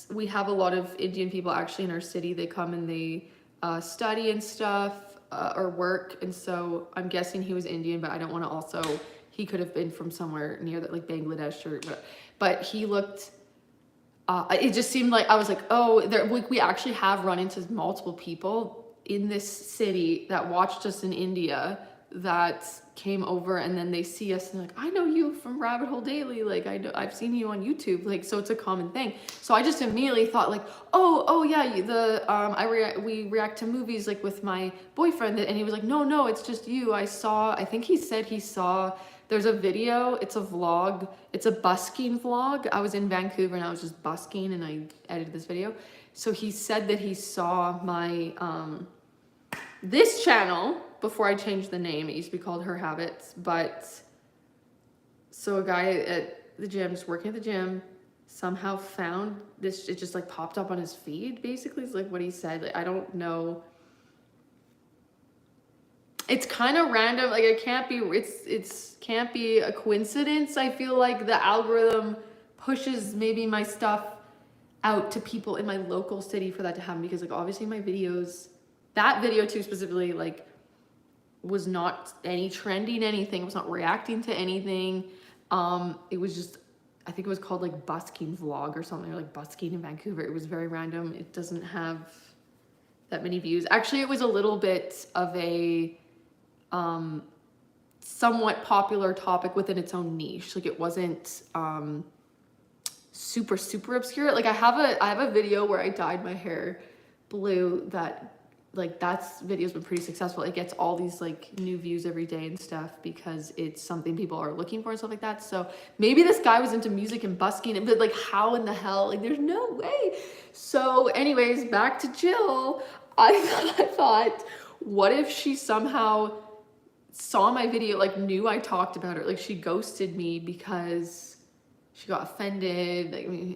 we have a lot of Indian people actually in our city. They come and they study and stuff or work. And so I'm guessing he was Indian, but I don't want to also, he could have been from somewhere near that, like Bangladesh or whatever. But he looked, it just seemed like, I was like, oh, we actually have run into multiple people in this city that watched us in India that came over, and then they see us and they're like, I know you from Rabbit Hole Daily, like I've seen you on YouTube, like, so it's a common thing. So I just immediately thought like, oh yeah, we react to movies like with my boyfriend, and he was like, no, it's just you. I think he said he saw, there's a video, it's a vlog, it's a busking vlog. I was in Vancouver and I was just busking and I edited this video. So he said that he saw my this channel before I changed the name. It used to be called Her Habits. But so a guy at the gym, just working at the gym, somehow found this. It just like popped up on his feed, basically. It's like what he said. Like, I don't know. It's kind of random. Like it can't be a coincidence. I feel like the algorithm pushes maybe my stuff out to people in my local city for that to happen, because like obviously my videos, that video too specifically, like was not any trending anything. It was not reacting to anything. It was just, I think it was called like busking vlog or something, or like busking in Vancouver. It was very random. It doesn't have that many views. Actually, it was a little bit of a somewhat popular topic within its own niche. Like it wasn't super obscure. Like I have a video where I dyed my hair blue that like video's been pretty successful. It gets all these like new views every day and stuff because it's something people are looking for and stuff like that. So maybe this guy was into music and busking, but like how in the hell? Like there's no way. So anyways, back to Jill. I thought, what if she somehow saw my video, like knew I talked about her, like she ghosted me because she got offended,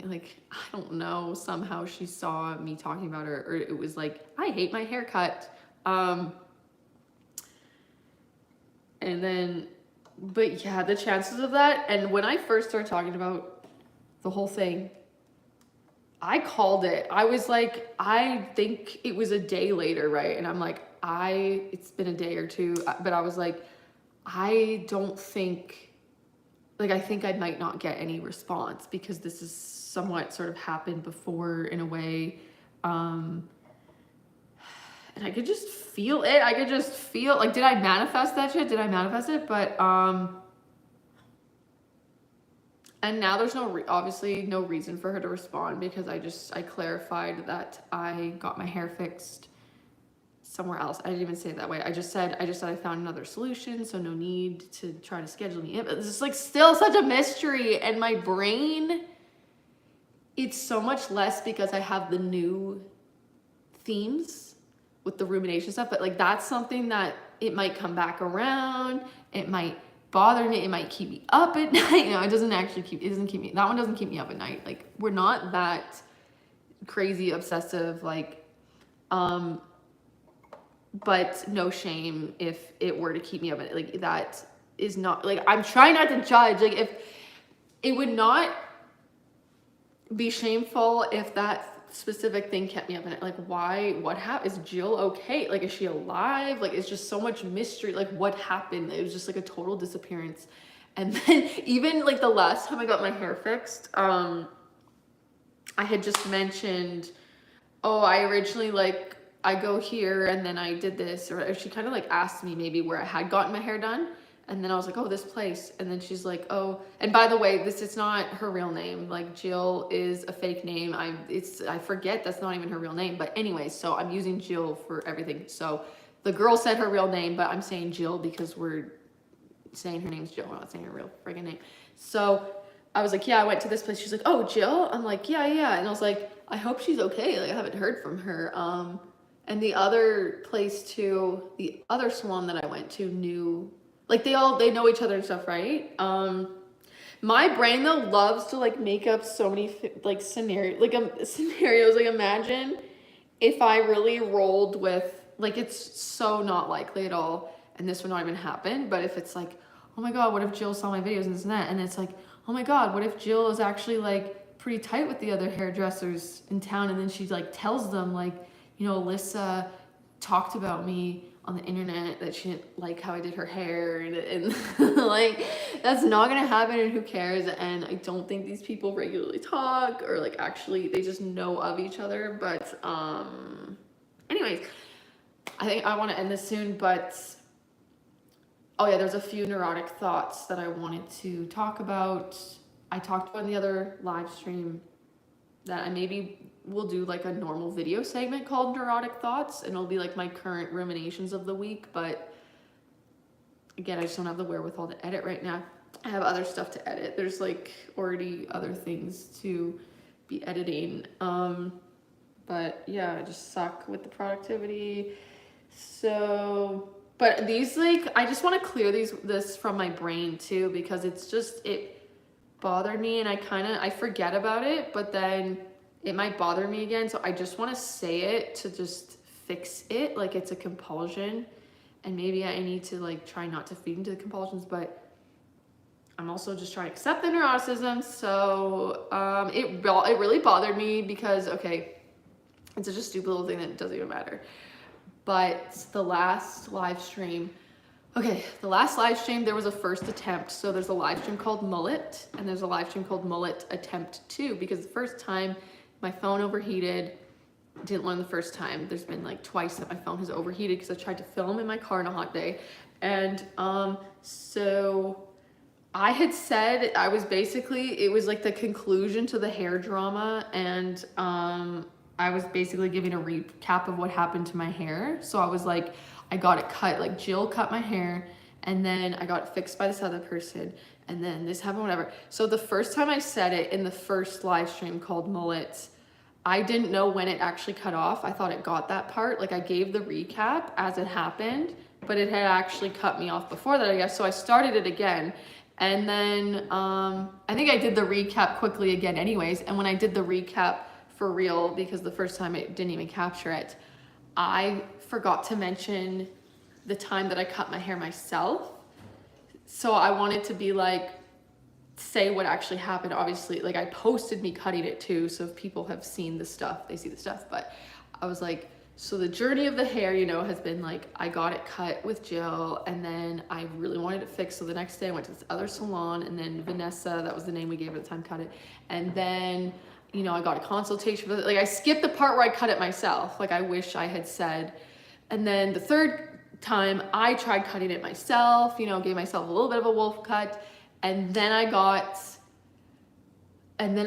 like I don't know, somehow she saw me talking about her, or it was like, I hate my haircut. And then, but yeah, the chances of that, and when I first started talking about the whole thing, I called it. I was like, I think it was a day later, right? And I'm like, it's been a day or two, but I was like, I don't think, like, I think I might not get any response because this is somewhat sort of happened before in a way. And I could just feel it. I could just feel, like, did I manifest that shit? Did I manifest it? But, and now there's obviously no reason for her to respond because I clarified that I got my hair fixed somewhere else. I didn't even say it that way. I just said I found another solution, so no need to try to schedule me in. But it's just like still such a mystery, and my brain, it's so much less because I have the new themes with the rumination stuff, but like that's something that it might come back around. It might bother me. It might keep me up at night. No, it doesn't keep me, that one doesn't keep me up at night. Like we're not that crazy obsessive, like, but no shame if it were to keep me up at, like, that is not, like, I'm trying not to judge, like, if it would not be shameful if that specific thing kept me up at night. Like, why, what happened? Is Jill okay? Like, is she alive? Like, it's just so much mystery. Like, what happened? It was just like a total disappearance. And then even like the last time I got my hair fixed, I had just mentioned, oh, I originally, like, I go here and then I did this, or she kind of like asked me maybe where I had gotten my hair done. And then I was like, oh, this place. And then she's like, oh, and by the way, this is not her real name. Like Jill is a fake name. I forget that's not even her real name. But anyway, so I'm using Jill for everything. So the girl said her real name, but I'm saying Jill because we're saying her name's Jill. We're not saying her real friggin' name. So I was like, yeah, I went to this place. She's like, oh, Jill? I'm like, yeah, yeah. And I was like, I hope she's okay. Like, I haven't heard from her. And the other place too, the other salon that I went to knew, like they know each other and stuff, right? My brain though loves to like make up so many like scenarios. Like imagine if I really rolled with, like, it's so not likely at all, and this would not even happen. But if it's like, oh my god, what if Jill saw my videos and this and that, and it's like, oh my god, what if Jill is actually like pretty tight with the other hairdressers in town, and then she like tells them like, you know, Alyssa talked about me on the internet, that she didn't like how I did her hair, and like, that's not gonna happen, and who cares? And I don't think these people regularly talk, or like actually they just know of each other. But anyways, I think I want to end this soon. But oh yeah, there's a few neurotic thoughts that I wanted to talk about. I talked about in the other live stream that I maybe will do like a normal video segment called Neurotic Thoughts, and it'll be like my current ruminations of the week. But again, I just don't have the wherewithal to edit right now. I have other stuff to edit. There's like already other things to be editing. But yeah, I just suck with the productivity. So, but these, like, I just want to clear this from my brain too, because it's just, it bothered me, and I forget about it, but then it might bother me again. So I just want to say it to just fix it. Like, it's a compulsion, and maybe I need to like try not to feed into the compulsions, but I'm also just trying to accept the neuroticism. So it really bothered me because, okay, it's such a stupid little thing that doesn't even matter. But the last live stream, there was a first attempt. So there's a live stream called Mullet, and there's a live stream called Mullet Attempt 2, because the first time my phone overheated. Didn't learn the first time. There's been like twice that my phone has overheated because I tried to film in my car on a hot day. And so I had said it was like the conclusion to the hair drama, and I was basically giving a recap of what happened to my hair. So I was like, I got it cut, like Jill cut my hair, and then I got it fixed by this other person, and then this happened, whatever. So the first time I said it in the first live stream called Mullet, I didn't know when it actually cut off. I thought it got that part. Like, I gave the recap as it happened, but it had actually cut me off before that, I guess. So I started it again. And then I think I did the recap quickly again anyways. And when I did the recap for real, because the first time it didn't even capture it, I forgot to mention the time that I cut my hair myself. So I wanted to be like, say what actually happened. Obviously, like, I posted me cutting it too, so if people have seen the stuff, they see the stuff. But I was like, so the journey of the hair, you know, has been like, I got it cut with Jill, and then I really wanted it fixed, so the next day I went to this other salon, and then Vanessa, that was the name we gave her at the time, cut it. And then, you know, I got a consultation with it. Like, I skipped the part where I cut it myself, like I wish I had said. And then the third time I tried cutting it myself, you know, gave myself a little bit of a wolf cut. And then I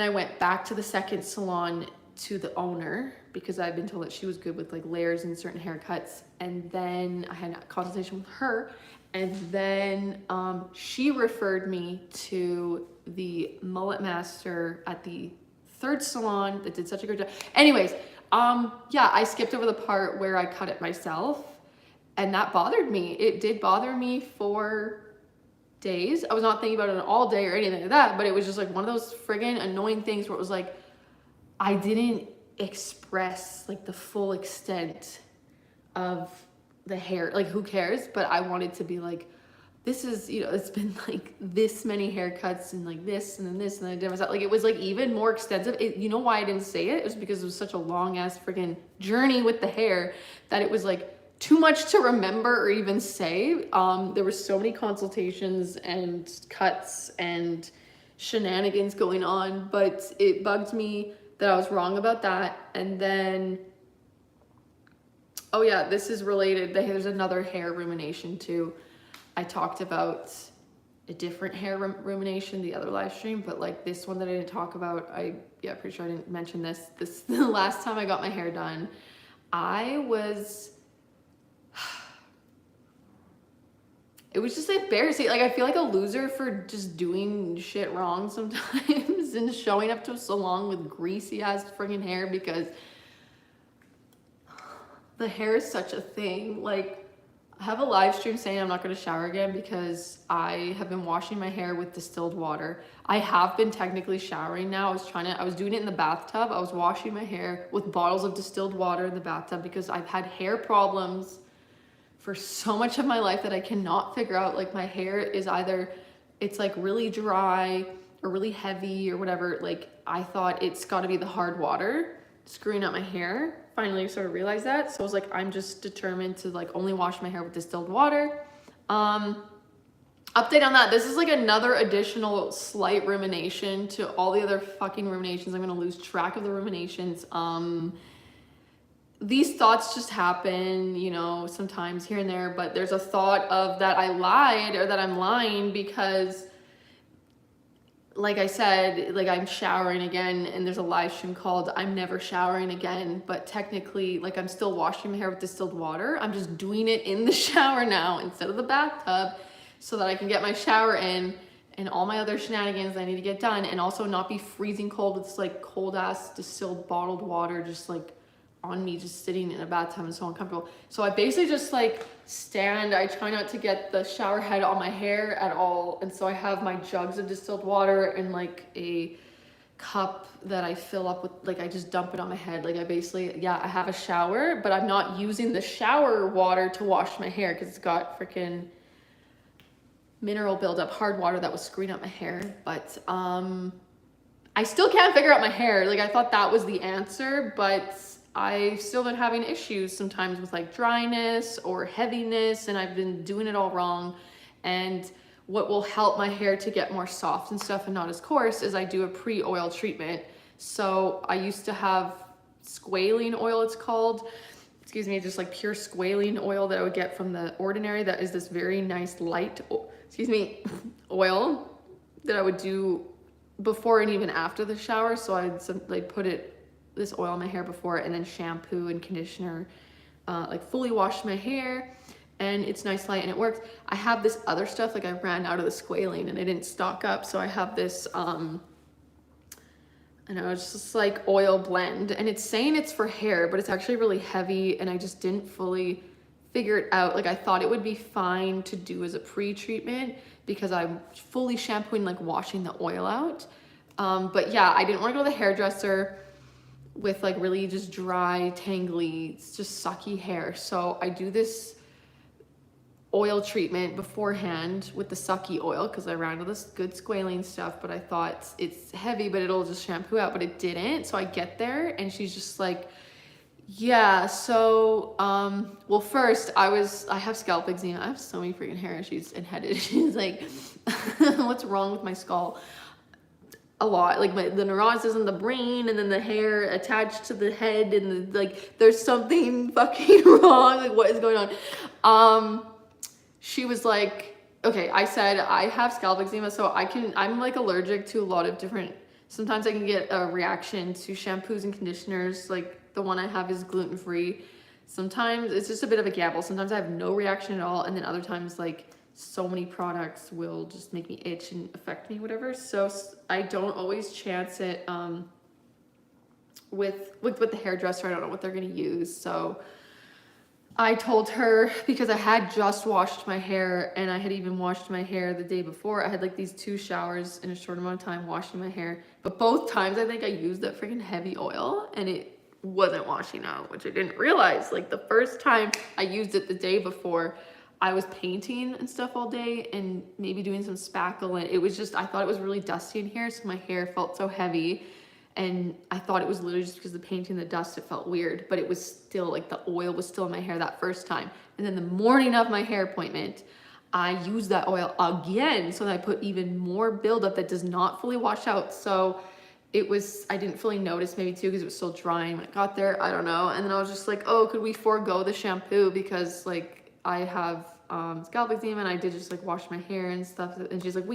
went back to the second salon to the owner, because I've been told that she was good with like layers and certain haircuts. And then I had a consultation with her, and then she referred me to the mullet master at the third salon that did such a good job. Anyways, yeah, I skipped over the part where I cut it myself, and that bothered me. It did bother me for days. I was not thinking about it all day or anything like that, but it was just like one of those friggin' annoying things where it was like, I didn't express like the full extent of the hair. Like, who cares? But I wanted to be like, this is, you know, it's been like this many haircuts and like this and then this, and then I did myself. Like, it was like even more extensive. You know why I didn't say it? It was because it was such a long ass freaking journey with the hair that it was like too much to remember or even say. There were so many consultations and cuts and shenanigans going on, but it bugged me that I was wrong about that. And then, oh yeah, this is related. There's another hair rumination too. I talked about a different hair rumination the other live stream, but like this one that I didn't talk about, pretty sure I didn't mention this. The last time I got my hair done, it it was just embarrassing. Like, I feel like a loser for just doing shit wrong sometimes and showing up to a salon with greasy ass freaking hair, because the hair is such a thing. Like, I have a live stream saying I'm not going to shower again because I have been washing my hair with distilled water. I have been technically showering now. I was doing it in the bathtub. I was washing my hair with bottles of distilled water in the bathtub because I've had hair problems for so much of my life that I cannot figure out. Like, my hair is either, it's like really dry or really heavy or whatever. Like, I thought it's got to be the hard water screwing up my hair. Finally sort of realized that. So I was like, I'm just determined to like only wash my hair with distilled water. Update on that. This is like another additional slight rumination to all the other fucking ruminations. I'm going to lose track of the ruminations. These thoughts just happen, you know, sometimes here and there, but there's a thought of that I lied or that I'm lying because, like I said, like I'm showering again, and there's a live stream called I'm Never Showering Again, but technically, like, I'm still washing my hair with distilled water. I'm just doing it in the shower now instead of the bathtub so that I can get my shower in and all my other shenanigans I need to get done, and also not be freezing cold with this like cold ass distilled bottled water just like on me, just sitting in a bathtub and so uncomfortable. So I basically just like stand, I try not to get the shower head on my hair at all, and so I have my jugs of distilled water and like a cup that I fill up with, like, I just dump it on my head. Like, I basically, yeah, I have a shower, but I'm not using the shower water to wash my hair because it's got freaking mineral buildup, hard water that was screwing up my hair. But I still can't figure out my hair. Like, I thought that was the answer, but I've still been having issues sometimes with like dryness or heaviness, and I've been doing it all wrong. And what will help my hair to get more soft and stuff and not as coarse is I do a pre-oil treatment. So I used to have squalene oil, it's called, excuse me, just like pure squalene oil that I would get from the Ordinary. That is this very nice light, oil that I would do before and even after the shower. So I'd like put this oil on my hair before, and then shampoo and conditioner, like fully wash my hair, and it's nice light and it works. I have this other stuff, like I ran out of the squalene and I didn't stock up, so I have this I know, it's just like oil blend, and it's saying it's for hair, but it's actually really heavy, and I just didn't fully figure it out. Like, I thought it would be fine to do as a pre-treatment because I'm fully shampooing, like washing the oil out. But yeah, I didn't want to go to the hairdresser with like really just dry, tangly, it's just sucky hair. So I do this oil treatment beforehand with the sucky oil because I ran out of this good squalene stuff, but I thought it's heavy, but it'll just shampoo out, but it didn't. So I get there and she's just like, yeah, so, well, first I have scalp eczema. I have so many freaking hair issues and head issues. She's like, what's wrong with my skull? A lot, like the neurons is in the brain, and then the hair attached to the head, and like there's something fucking wrong. Like, what is going on? She was like, okay, I said I have scalp eczema, so I'm like allergic to a lot of different, sometimes I can get a reaction to shampoos and conditioners. Like, the one I have is gluten-free. Sometimes it's just a bit of a gamble. Sometimes I have no reaction at all, and then other times, like, so many products will just make me itch and affect me, whatever. So I don't always chance it with the hairdresser. I don't know what they're gonna use. So I told her, because I had just washed my hair, and I had even washed my hair the day before. I had like these 2 showers in a short amount of time washing my hair, but both times I think I used that freaking heavy oil and it wasn't washing out, which I didn't realize. Like, the first time I used it the day before, I was painting and stuff all day and maybe doing some spackle, and it was just, I thought it was really dusty in here, so my hair felt so heavy, and I thought it was literally just because of the painting, the dust, it felt weird, but it was still like the oil was still in my hair that first time. And then the morning of my hair appointment, I used that oil again, so that I put even more buildup that does not fully wash out. So it was, I didn't fully notice, maybe too, because it was still drying when it got there, I don't know. And then I was just like, oh, could we forego the shampoo, because like I have scalp eczema, and I did just like wash my hair and stuff. And she's like,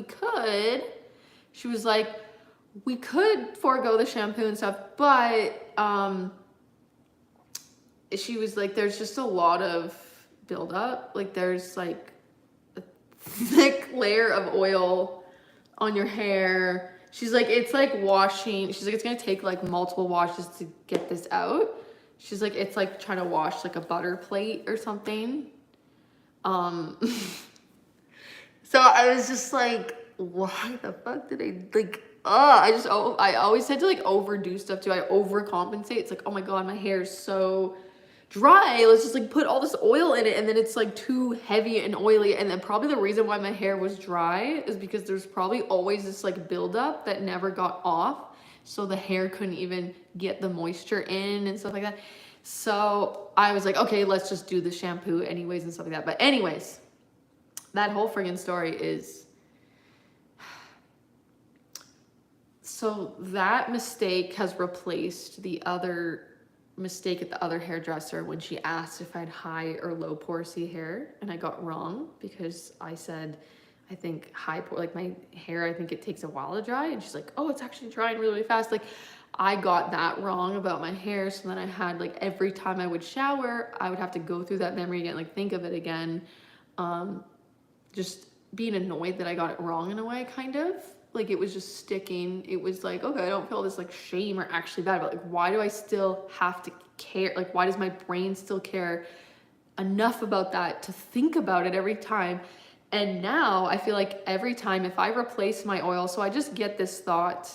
she was like, we could forego the shampoo and stuff, but she was like, there's just a lot of buildup. Like, there's like thick layer of oil on your hair. She's like, it's like washing. She's like, it's gonna take like multiple washes to get this out. She's like, it's like trying to wash like a butter plate or something. So I was just like, why the fuck did I like, I always tend to like overdo stuff too. I overcompensate. It's like, oh my God, my hair is so dry. Let's just like put all this oil in it. And then it's like too heavy and oily. And then probably the reason why my hair was dry is because there's probably always this like buildup that never got off. So the hair couldn't even get the moisture in and stuff like that. So I was like, okay, let's just do the shampoo anyways and stuff like that. But anyways, that whole friggin' story is, so that mistake has replaced the other mistake at the other hairdresser when she asked if I had high or low porosity hair, and I got wrong because I said, I think like my hair, I think it takes a while to dry, and she's like, oh, it's actually drying really, really fast. Like I got that wrong about my hair, so then I had like every time I would shower, I would have to go through that memory again, like think of it again, just being annoyed that I got it wrong in a way, kind of. Like it was just sticking. It was like, okay, I don't feel this like shame or actually bad, but like, why do I still have to care? Like, why does my brain still care enough about that to think about it every time? And now I feel like every time if I replace my oil, so I just get this thought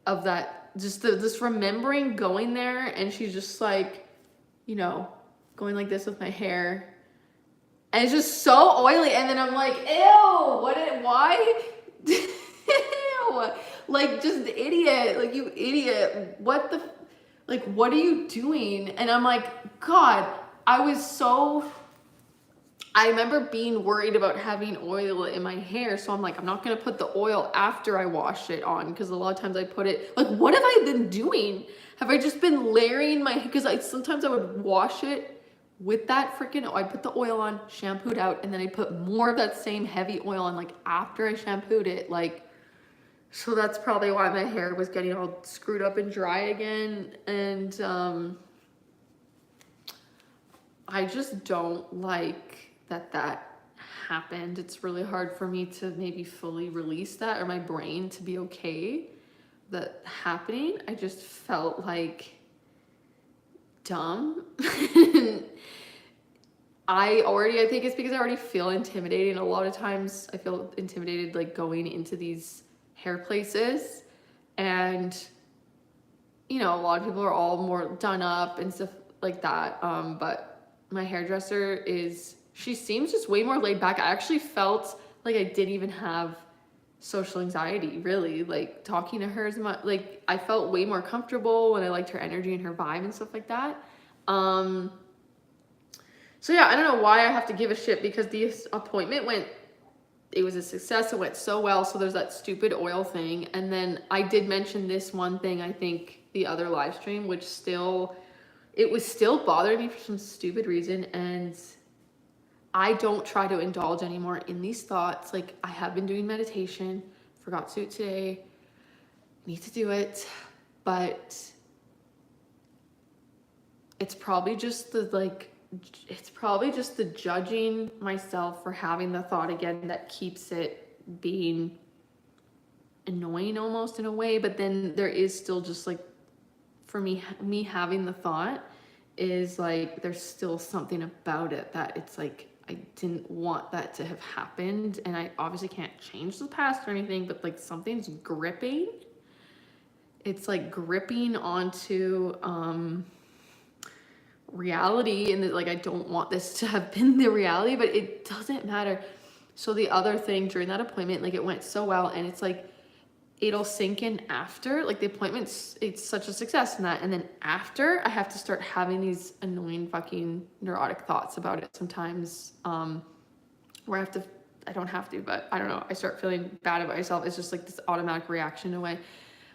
of that, just this remembering going there, and she's just like, you know, going like this with my hair, and it's just so oily, and then I'm like, ew, why? Ew. Like, just idiot, like, you idiot, what are you doing? And I'm like, God, I remember being worried about having oil in my hair, so I'm like, I'm not gonna put the oil after I wash it on, because a lot of times I put it, like, what have I been doing? Have I just been layering my, because sometimes I would wash it with that freaking, I put the oil on, shampooed out, and then I put more of that same heavy oil on, like, after I shampooed it, like, so that's probably why my hair was getting all screwed up and dry again. And I just don't like that happened. It's really hard for me to maybe fully release that, or my brain to be okay that happening. I just felt like dumb. I think it's because I already feel intimidated. A lot of times I feel intimidated like going into these hair places, and you know, a lot of people are all more done up and stuff like that, but my hairdresser she seems just way more laid back. I actually felt like I didn't even have social anxiety, really, like talking to her as much. Like I felt way more comfortable when I liked her energy and her vibe and stuff like that. So yeah, I don't know why I have to give a shit, because the appointment it was a success. It went so well. So there's that stupid oil thing. And then I did mention this one thing, I think the other live stream, which it was still bothering me for some stupid reason. And I don't try to indulge anymore in these thoughts. Like, I have been doing meditation, forgot to do it today, need to do it, but it's probably just the judging myself for having the thought again that keeps it being annoying almost in a way. But then there is still just like, for me having the thought is like, there's still something about it that it's like, I didn't want that to have happened. And I obviously can't change the past or anything, but like something's gripping. It's like gripping onto, reality, and that like I don't want this to have been the reality, but it doesn't matter. So the other thing during that appointment, like it went so well, and it's like it'll sink in after, like the appointment's, it's such a success in that, and then after I have to start having these annoying fucking neurotic thoughts about it sometimes, where I don't have to, but I don't know, I start feeling bad about myself. It's just like this automatic reaction in a way.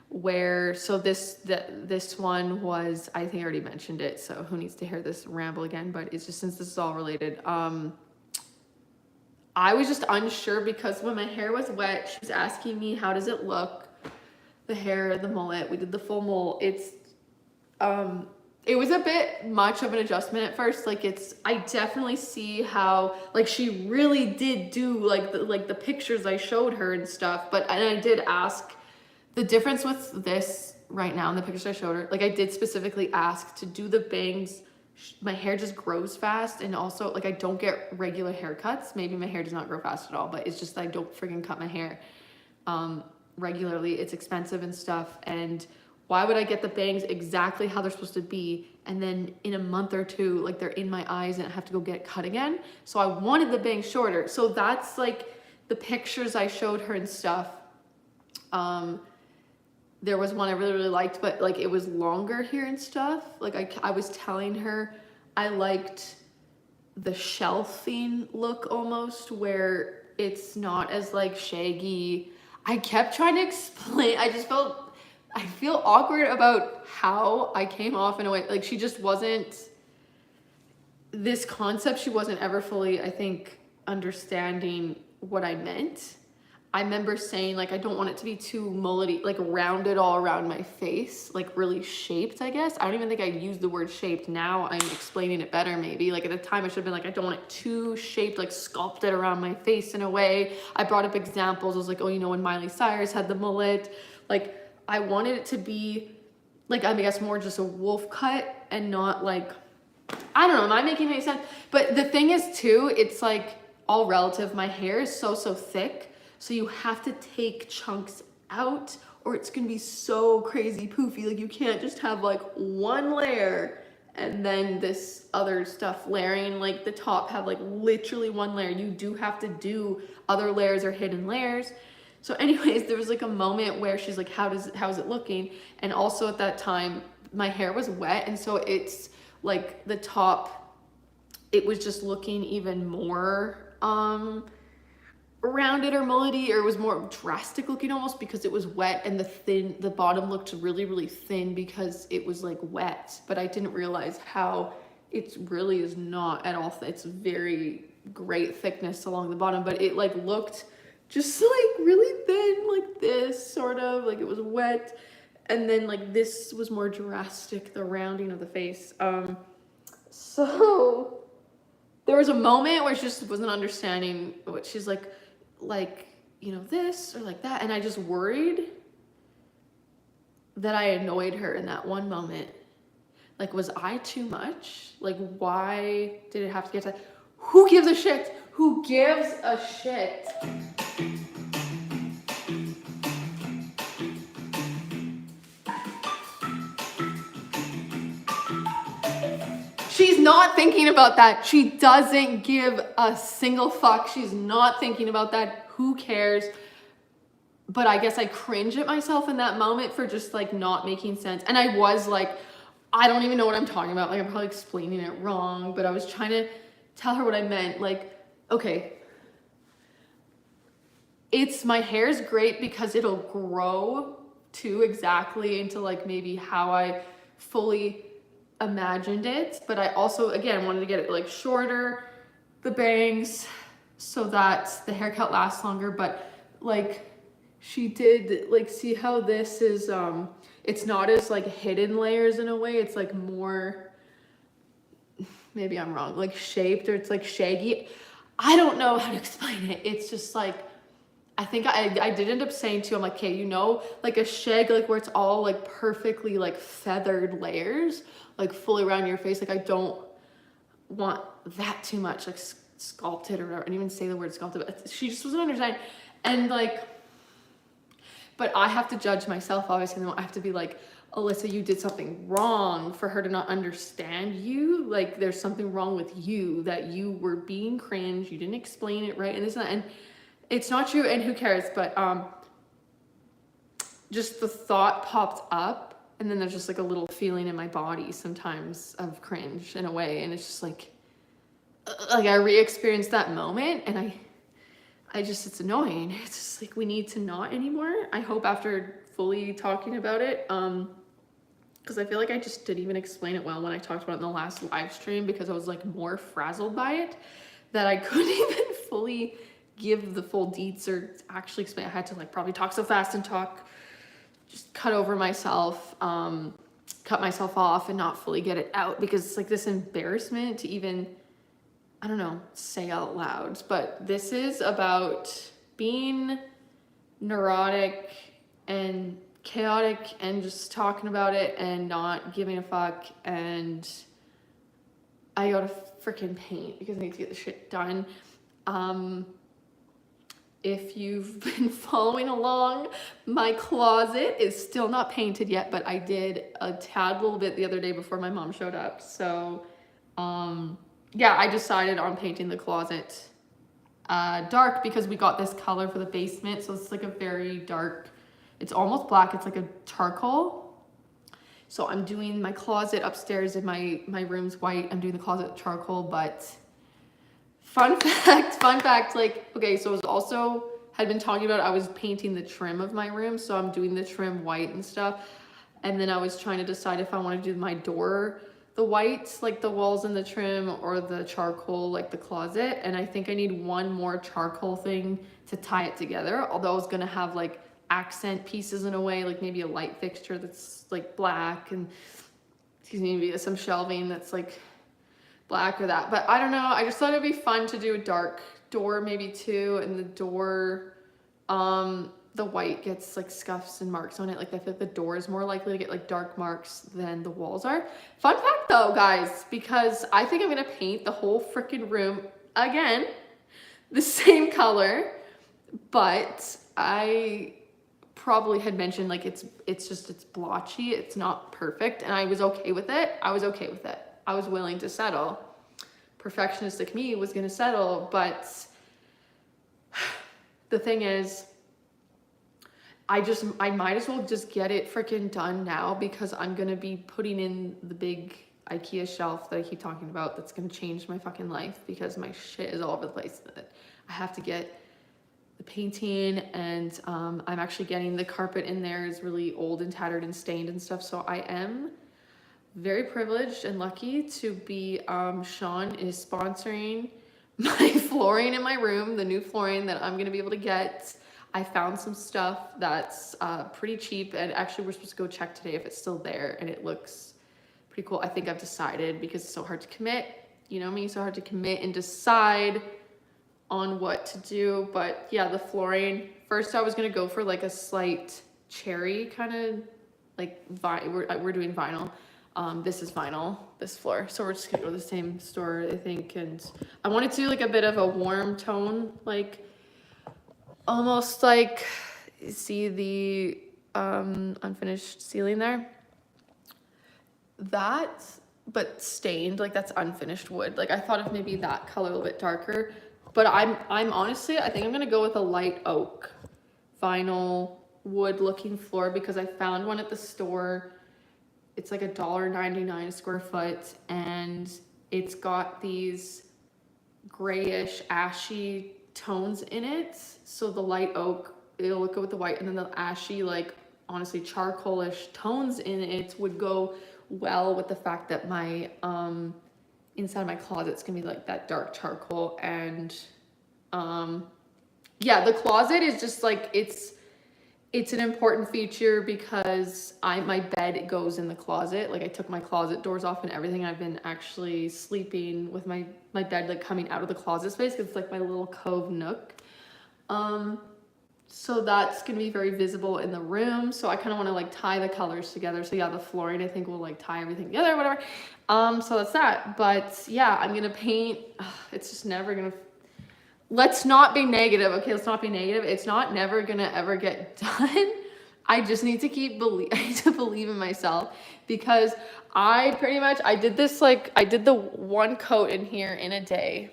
Where, so this one was, I think I already mentioned it, so who needs to hear this ramble again, but it's just, since this is all related, I was just unsure, because when my hair was wet, she was asking me, how does it look, the hair, the mullet, we did the full mole, it's it was a bit much of an adjustment at first. Like I definitely see how like she really did do like the pictures I showed her and stuff. And I did ask the difference with this right now in the pictures I showed her. Like I did specifically ask to do the bangs. My hair just grows fast, and also like I don't get regular haircuts. Maybe my hair does not grow fast at all, but it's just I don't freaking cut my hair regularly. It's expensive and stuff, and why would I get the bangs exactly how they're supposed to be, and then in a month or two, like they're in my eyes and I have to go get cut again? So I wanted the bangs shorter. So that's like the pictures I showed her and stuff. There was one I really, really liked, but like it was longer here and stuff. Like I was telling her I liked the shelving look almost, where it's not as like shaggy. I kept trying to explain. I feel awkward about how I came off in a way. Like she just wasn't, this concept, she wasn't ever fully, I think, understanding what I meant. I remember saying like, I don't want it to be too mullety, like rounded all around my face, like really shaped, I guess. I don't even think I used the word shaped. Now I'm explaining it better maybe. Like at the time I should have been like, I don't want it too shaped, like sculpted around my face in a way. I brought up examples. I was like, oh, you know, when Miley Cyrus had the mullet, like I wanted it to be like, I guess more just a wolf cut and not like, I don't know, am I making any sense? But the thing is too, it's like all relative. My hair is so thick. So you have to take chunks out or it's gonna be so crazy poofy. Like you can't just have like one layer and then this other stuff layering, like the top have like literally one layer. You do have to do other layers or hidden layers. So anyways, there was like a moment where she's like, how is it looking? And also at that time, my hair was wet. And so it's like the top, it was just looking even more, rounded or mullety, or it was more drastic looking almost because it was wet, and the bottom looked really, really thin because it was like wet. But I didn't realize how it really is not at all. It's very great thickness along the bottom, but it like looked just like really thin, like this sort of, like it was wet. And then like this was more drastic, the rounding of the face. So there was a moment where she just wasn't understanding what she's like, you know, this or like that. And I just worried that I annoyed her in that one moment. Like, was I too much? Like, why did it have to get to that? Who gives a shit? Who gives a shit? She's not thinking about that. She doesn't give a single fuck. She's not thinking about that. Who cares? But I guess I cringe at myself in that moment for just like not making sense. And I was like, I don't even know what I'm talking about. Like I'm probably explaining it wrong, but I was trying to tell her what I meant. Like, okay, my hair's great because it'll grow too exactly into like maybe how I fully imagined it. But I also, again, wanted to get it like shorter, the bangs, so that the haircut lasts longer. But like she did, like, see how this is, it's not as like hidden layers in a way. It's like more, maybe I'm wrong, like shaped, or it's like shaggy. I don't know how to explain it. It's just like, I think I did end up saying too, I'm like, okay, you know, like a shag, like where it's all like perfectly like feathered layers, like fully around your face. Like I don't want that too much, like sculpted or whatever. I didn't even say the word sculpted, but she just wasn't understanding. And like, but I have to judge myself, obviously, and I have to be like, Alyssa, you did something wrong for her to not understand you. Like there's something wrong with you, that you were being cringe, you didn't explain it right, and this and that. And it's not true, and who cares? But just the thought popped up, and then there's just like a little feeling in my body sometimes of cringe in a way, and it's just like I re-experienced that moment, and I just, it's annoying. It's just like, we need to not anymore. I hope after fully talking about it, because I feel like I just didn't even explain it well when I talked about it in the last live stream, because I was like more frazzled by it that I couldn't even fully give the full deets or actually explain. I had to like probably talk so fast and just cut over myself. cut myself off and not fully get it out, because it's like this embarrassment to even, I don't know, say out loud. But this is about being neurotic and chaotic and just talking about it and not giving a fuck. And I gotta freaking paint because I need to get the shit done. If you've been following along, my closet is still not painted yet, but I did a tad little bit the other day before my mom showed up. So yeah, I decided on painting the closet dark because we got this color for the basement. So it's like a very dark, it's almost black. It's like a charcoal. So I'm doing my closet upstairs and my room's white. I'm doing the closet charcoal, but fun fact, like, okay, so I was also, had been talking about, I was painting the trim of my room. So I'm doing the trim white and stuff. And then I was trying to decide if I want to do my door, the white, like the walls and the trim, or the charcoal, like the closet. And I think I need one more charcoal thing to tie it together. Although I was going to have like accent pieces in a way, like maybe a light fixture that's like black, and excuse me, maybe some shelving that's like black or that. But I don't know, I just thought it'd be fun to do a dark door maybe too. And the door, the white gets like scuffs and marks on it. Like I feel like the door is more likely to get like dark marks than the walls are. Fun fact though, guys, because I think I'm gonna paint the whole freaking room again the same color, but I probably had mentioned like it's blotchy, it's not perfect, and I was okay with it. I was willing to settle. Perfectionistic me was gonna settle, but the thing is, I might as well just get it freaking done now, because I'm gonna be putting in the big IKEA shelf that I keep talking about that's gonna change my fucking life, because my shit is all over the place. I have to get the painting, and I'm actually getting the carpet in there is really old and tattered and stained and stuff. So I am very privileged and lucky to be, Sean is sponsoring my flooring in my room, the new flooring that I'm gonna be able to get. I found some stuff that's pretty cheap, and actually we're supposed to go check today if it's still there, and it looks pretty cool. I think I've decided, because it's so hard to commit, you know me, so hard to commit and decide on what to do. But yeah, the flooring, first I was gonna go for like a slight cherry kind of like we're doing vinyl. This is vinyl, this floor, so we're just gonna go to the same store, I think. And I wanted to do like a bit of a warm tone, like almost like, see the unfinished ceiling there, that, but stained, like that's unfinished wood. Like I thought of maybe that color a little bit darker. But I'm honestly, I think I'm gonna go with a light oak vinyl wood looking floor, because I found one at the store. It's like $1.99 a square foot, and it's got these grayish ashy tones in it. So the light oak, it'll look good with the white, and then the ashy, like honestly charcoalish tones in it would go well with the fact that my inside my closet's gonna be like that dark charcoal. And yeah, the closet is just like, it's an important feature, because my bed goes in the closet. Like I took my closet doors off and everything. I've been actually sleeping with my bed like coming out of the closet space, because it's like my little cove nook. So that's gonna be very visible in the room. So I kind of want to like tie the colors together. So yeah, the flooring I think will like tie everything together, whatever. So that's that. But yeah, I'm gonna paint. It's just never gonna. Let's not be negative, okay? Let's not be negative. It's not never gonna ever get done. I just need to I need to believe in myself, because I did this, like I did the one coat in here in a day.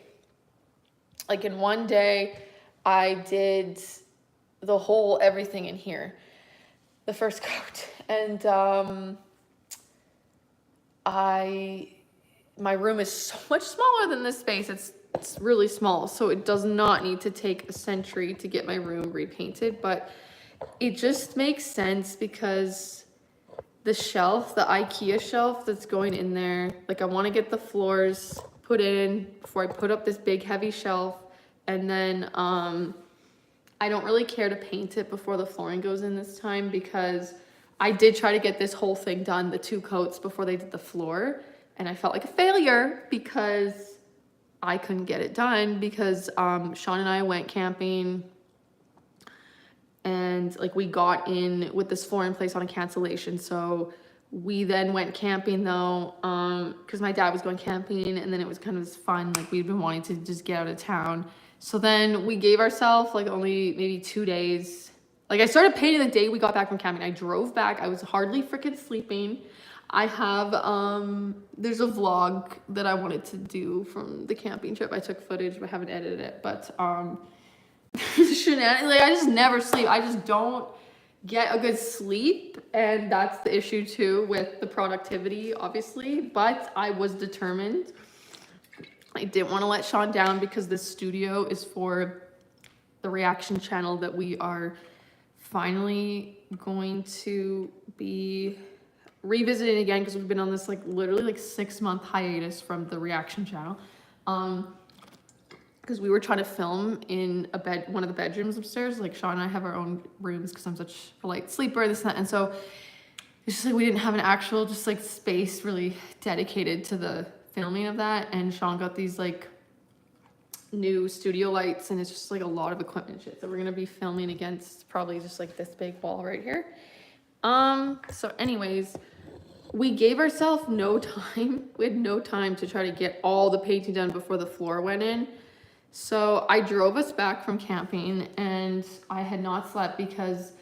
Like in one day, I did the whole everything in here, the first coat. And my room is so much smaller than this space. It's really small, so it does not need to take a century to get my room repainted, but it just makes sense, because the shelf, the IKEA shelf that's going in there, like I want to get the floors put in before I put up this big heavy shelf. And then I don't really care to paint it before the flooring goes in this time, because I did try to get this whole thing done, the 2 coats, before they did the floor, and I felt like a failure because I couldn't get it done because Sean and I went camping, and like we got in with this floor in place on a cancellation. So we then went camping though, because my dad was going camping, and then it was kind of fun. Like we'd been wanting to just get out of town. So then we gave ourselves like only maybe 2 days. Like I started painting the day we got back from camping. I drove back. I was hardly freaking sleeping. I have, there's a vlog that I wanted to do from the camping trip. I took footage, but I haven't edited it. But shenanigans, like I just never sleep. I just don't get a good sleep, and that's the issue too with the productivity, obviously. But I was determined. I didn't want to let Sean down because this studio is for the reaction channel that we are finally going to be revisiting again, because we've been on this like literally like 6-month hiatus from the reaction channel. Because we were trying to film in one of the bedrooms upstairs. Like Sean and I have our own rooms because I'm such a light sleeper, this and that. And so it's just like we didn't have an actual just like space really dedicated to the filming of that. And Sean got these like new studio lights, and it's just like a lot of equipment shit. So we're gonna be filming against probably just like this big wall right here. So anyways, we gave ourselves no time. We had no time to try to get all the painting done before the floor went in. So I drove us back from camping, and I had not slept because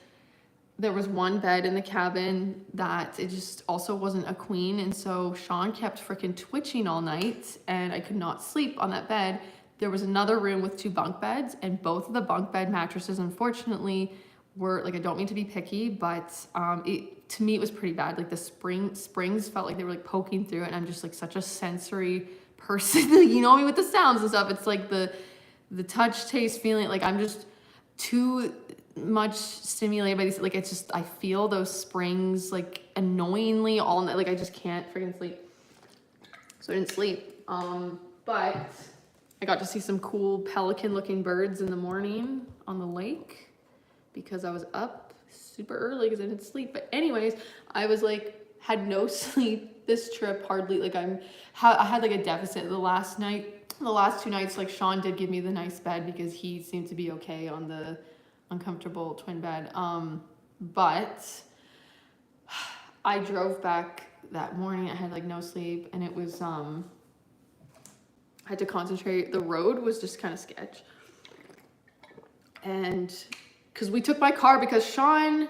there was one bed in the cabin that it just also wasn't a queen. And so Sean kept freaking twitching all night, and I could not sleep on that bed. There was another room with 2 bunk beds, and both of the bunk bed mattresses, unfortunately, were like, I don't mean to be picky, but to me it was pretty bad. Like the springs felt like they were like poking through it, and I'm just like such a sensory person. You know me with the sounds and stuff. It's like the touch, taste, feeling. Like I'm just too much stimulated by these. Like it's just, I feel those springs like annoyingly all night. Like I just can't freaking sleep. So I didn't sleep. But I got to see some cool pelican looking birds in the morning on the lake because I was up super early because I didn't sleep. But anyways, I was like, had no sleep this trip, hardly. Like I had like a deficit the last 2 nights. Like Sean did give me the nice bed because he seemed to be okay on the uncomfortable twin bed. But I drove back that morning. I had like no sleep, and it was I had to concentrate. The road was just kind of sketch, and because we took my car, because Sean,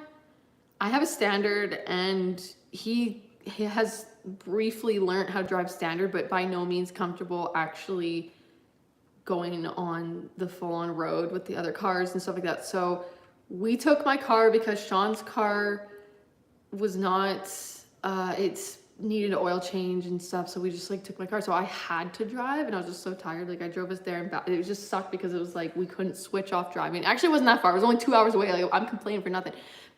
I have a standard, and he has briefly learned how to drive standard, but by no means comfortable actually going on the full-on road with the other cars and stuff like that. So we took my car because Sean's car was not, it needed an oil change and stuff. So we just like took my car. So I had to drive, and I was just so tired. Like I drove us there and back. It just sucked because it was like we couldn't switch off driving. Actually, it wasn't that far. It was only 2 hours away. Like I'm complaining for nothing.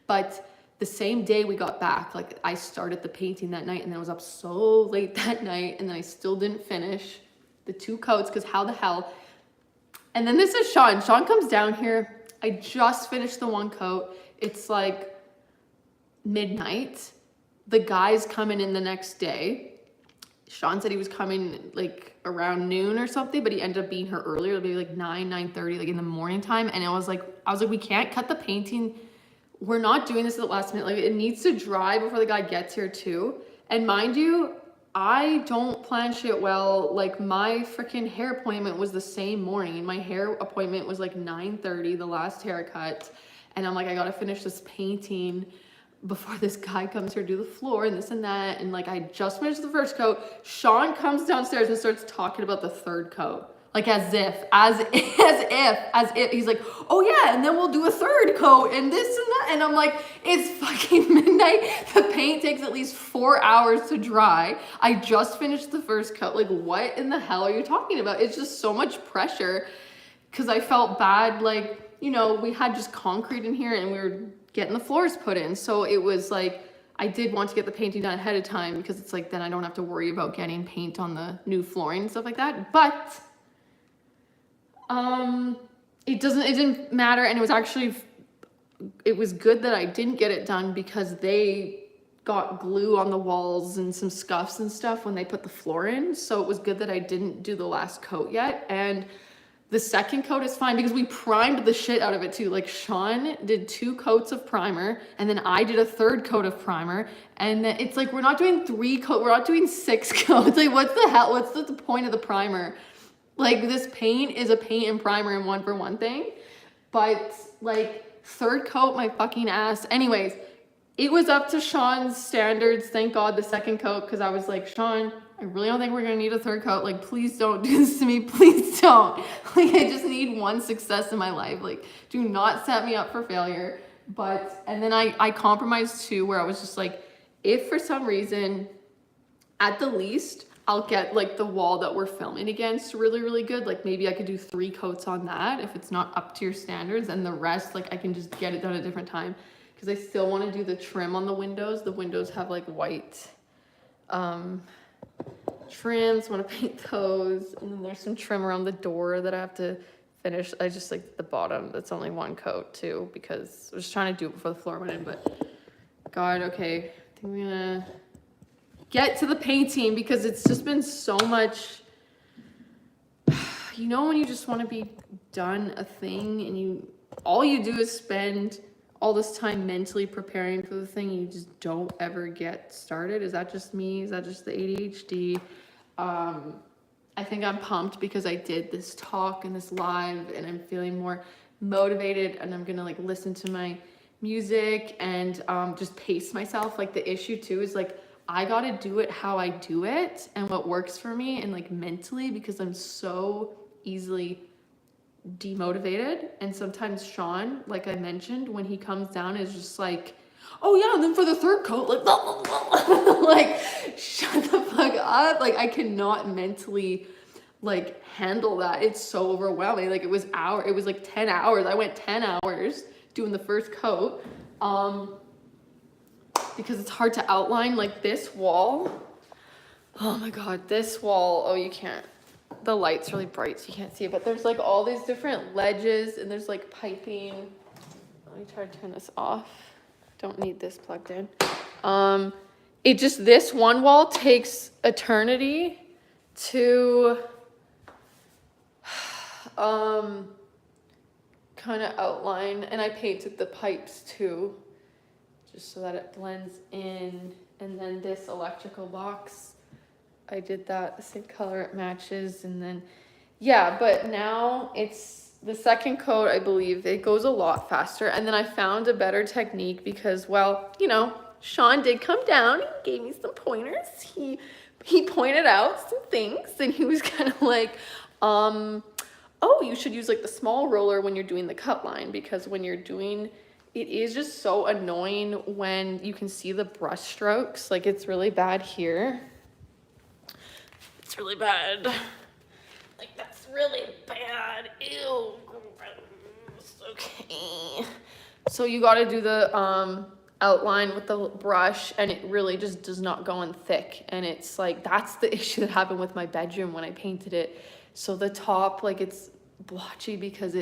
But the same day we got back, like I started the painting that night, and then I was up so late that night, and then I still didn't finish the 2 coats because how the hell. And then this is Sean. Sean comes down here. I just finished the 1 coat. It's like midnight. The guy's coming in the next day. Sean said he was coming like around noon or something, but he ended up being here earlier, maybe like 9:30, like in the morning time. And I was like, we can't cut the painting. We're not doing this at the last minute. Like it needs to dry before the guy gets here too. And mind you, I don't plan shit well. Like my freaking hair appointment was the same morning. My hair appointment was like 9:30, the last haircut. And I'm like, I gotta finish this painting before this guy comes here to do the floor and this and that. And like, I just finished the 1st coat. Sean comes downstairs and starts talking about the 3rd coat. Like as if, he's like, oh yeah, and then we'll do a 3rd coat and this and that. And I'm like, it's fucking midnight. The paint takes at least 4 hours to dry. I just finished the 1st coat. Like what in the hell are you talking about? It's just so much pressure because I felt bad. Like, you know, we had just concrete in here and we were getting the floors put in. So it was like, I did want to get the painting done ahead of time because it's like, then I don't have to worry about getting paint on the new flooring and stuff like that. But it didn't matter. And it was actually it was good that I didn't get it done because they got glue on the walls and some scuffs and stuff when they put the floor in. So it was good that I didn't do the last coat yet. And the second coat is fine because we primed the shit out of it too. Like Sean did 2 coats of primer and then I did a 3rd coat of primer. And then it's like, we're not doing 3 coats, we're not doing 6 coats. Like what's the hell, what's the point of the primer? Like this paint is a paint and primer in 1-for-1 thing. But like 3rd coat, my fucking ass. Anyways, it was up to Sean's standards. Thank God the 2nd coat, because I was like, Sean, I really don't think we're gonna need a 3rd coat. Like, please don't do this to me. Please don't. Like, I just need one success in my life. Like, do not set me up for failure. But, and then I compromised too, where I was just like, if for some reason, at the least, I'll get like the wall that we're filming against really, really good. Like maybe I could do 3 coats on that if it's not up to your standards, and the rest, like I can just get it done at a different time. Because I still want to do the trim on the windows. The windows have like white trims, want to paint those. And then there's some trim around the door that I have to finish. I just like the bottom, that's only 1 coat too, because I was trying to do it before the floor went in, but God, okay. I think I'm gonna get to the painting because it's just been so much, you know, when you just want to be done a thing and all you do is spend all this time mentally preparing for the thing and you just don't ever get started. Is that just me? Is that just the ADHD? I think I'm pumped because I did this talk and this live and I'm feeling more motivated, and I'm gonna like listen to my music and just pace myself. Like the issue too is like I gotta do it how I do it and what works for me, and like mentally, because I'm so easily demotivated. And sometimes Sean, like I mentioned, when he comes down is just like, oh yeah, and then for the 3rd coat, like blah, blah, blah. Like shut the fuck up. Like I cannot mentally like handle that. It's so overwhelming. Like it was like 10 hours. I went 10 hours doing the 1st coat because it's hard to outline. Like this wall, oh my God, this wall, oh, you can't, the light's really bright so you can't see it, but there's like all these different ledges and there's like piping. Let me try to turn this off. Don't need this plugged in. It just, this one wall takes eternity to kind of outline, and I painted the pipes too, just so that it blends in. And then this electrical box, I did that the same color, it matches. And then yeah, but now it's the 2nd coat, I believe it goes a lot faster. And then I found a better technique because, well, you know, Sean did come down and gave me some pointers. He pointed out some things and he was kind of like, oh, you should use like the small roller when you're doing the cut line, because when you're doing, it is just so annoying when you can see the brush strokes. Like it's really bad here. It's really bad. Like that's really bad. Ew. Okay. So you got to do the outline with the brush, and it really just does not go in thick. And it's like, that's the issue that happened with my bedroom when I painted it. So the top, like it's blotchy because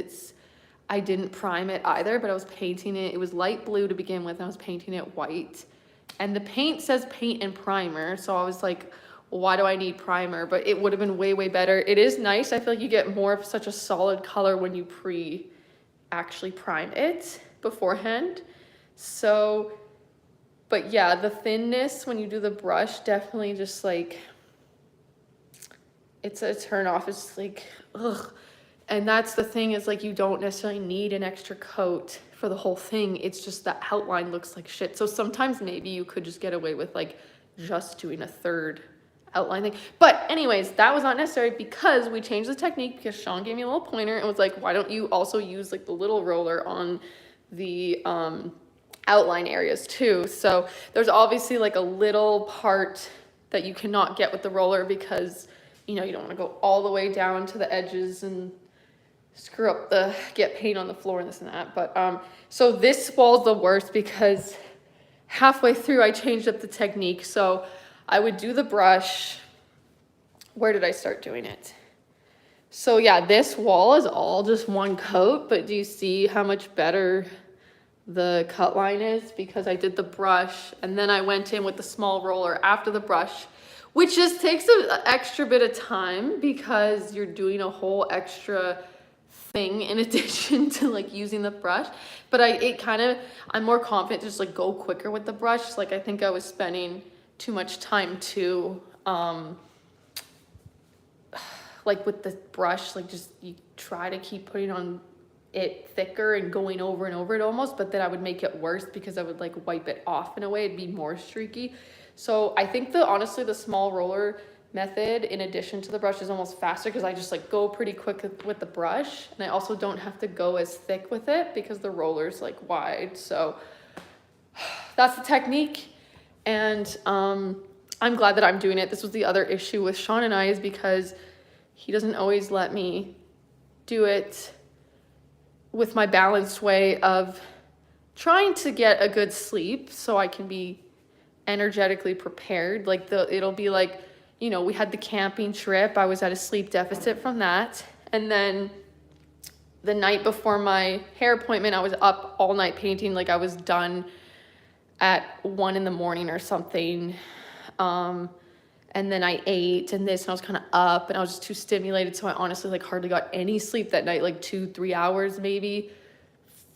I didn't prime it either, but I was painting it. It was light blue to begin with, and I was painting it white. And the paint says paint and primer, so I was like, why do I need primer? But it would have been way, way better. It is nice. I feel like you get more of such a solid color when you actually prime it beforehand. So, but yeah, the thinness when you do the brush definitely just like, it's a turn off. It's like, ugh. And that's the thing, is like you don't necessarily need an extra coat for the whole thing. It's just the outline looks like shit. So sometimes maybe you could just get away with like just doing a 3rd outline thing. But anyways, that was not necessary because we changed the technique, because Sean gave me a little pointer and was like, why don't you also use like the little roller on the outline areas too? So there's obviously like a little part that you cannot get with the roller because, you know, you don't want to go all the way down to the edges and screw up get paint on the floor and this and that. But so this wall's the worst because halfway through I changed up the technique. So I would do the brush. Where did I start doing it? So yeah, this wall is all just 1 coat, but do you see how much better the cut line is, because I did the brush and then I went in with the small roller after the brush, which just takes an extra bit of time because you're doing a whole extra thing in addition to like using the brush. But I'm more confident to just like go quicker with the brush. Like I think I was spending too much time too, like with the brush, like just you try to keep putting on it thicker and going over and over it almost, but then I would make it worse because I would like wipe it off in a way, it'd be more streaky. So I think honestly the small roller method in addition to the brush is almost faster because I just like go pretty quick with the brush, and I also don't have to go as thick with it because the roller's like wide. So that's the technique, and I'm glad that I'm doing it. This was the other issue with Sean and I, is because he doesn't always let me do it with my balanced way of trying to get a good sleep so I can be energetically prepared. Like it'll be like, you know, we had the camping trip. I was at a sleep deficit from that. And then the night before my hair appointment, I was up all night painting. Like I was done at 1 a.m. or something. And then I ate and I was kind of up and I was just too stimulated. So I honestly like hardly got any sleep that night, like 2-3 hours, maybe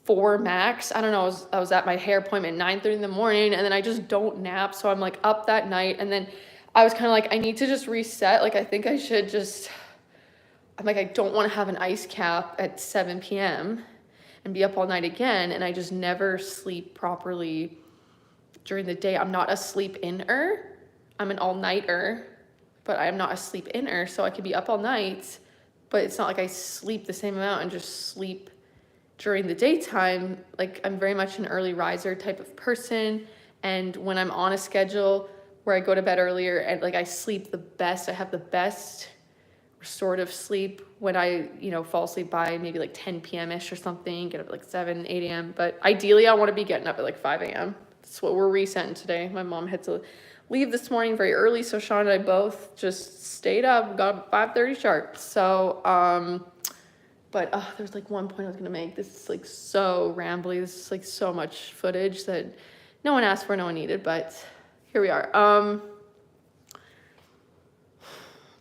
4 max. I don't know. I was at my hair appointment at 9:30 in the morning, and then I just don't nap. So I'm like up that night. And then I was kind of like, I need to just reset. Like, I think I should just, I'm like, I don't want to have an ice cap at 7 p.m. and be up all night again. And I just never sleep properly during the day. I'm not a sleep-in-er. I'm an all-nighter, but I am not a sleep-in-er. So I could be up all night, but it's not like I sleep the same amount and just sleep during the daytime. Like I'm very much an early riser type of person. And when I'm on a schedule where I go to bed earlier and like I sleep the best, I have the best restorative sleep when I, you know, fall asleep by maybe like 10 p.m.-ish or something, get up at like 7, 8 a.m. But ideally I want to be getting up at like 5 a.m. That's what we're resetting today. My mom had to leave this morning very early, so Sean and I both just stayed up, got 5:30 sharp. So, but there's like one point I was gonna make. This is like so rambly. This is like so much footage that no one asked for, no one needed, but here we are.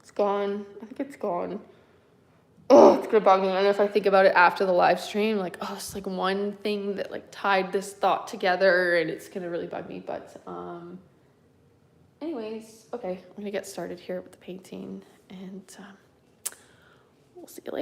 It's gone. I think it's gone. Oh, it's gonna bug me. I don't know if I think about it after the live stream, like, oh, it's like one thing that like tied this thought together, and it's gonna really bug me. But anyways, okay, I'm gonna get started here with the painting, and we'll see you later.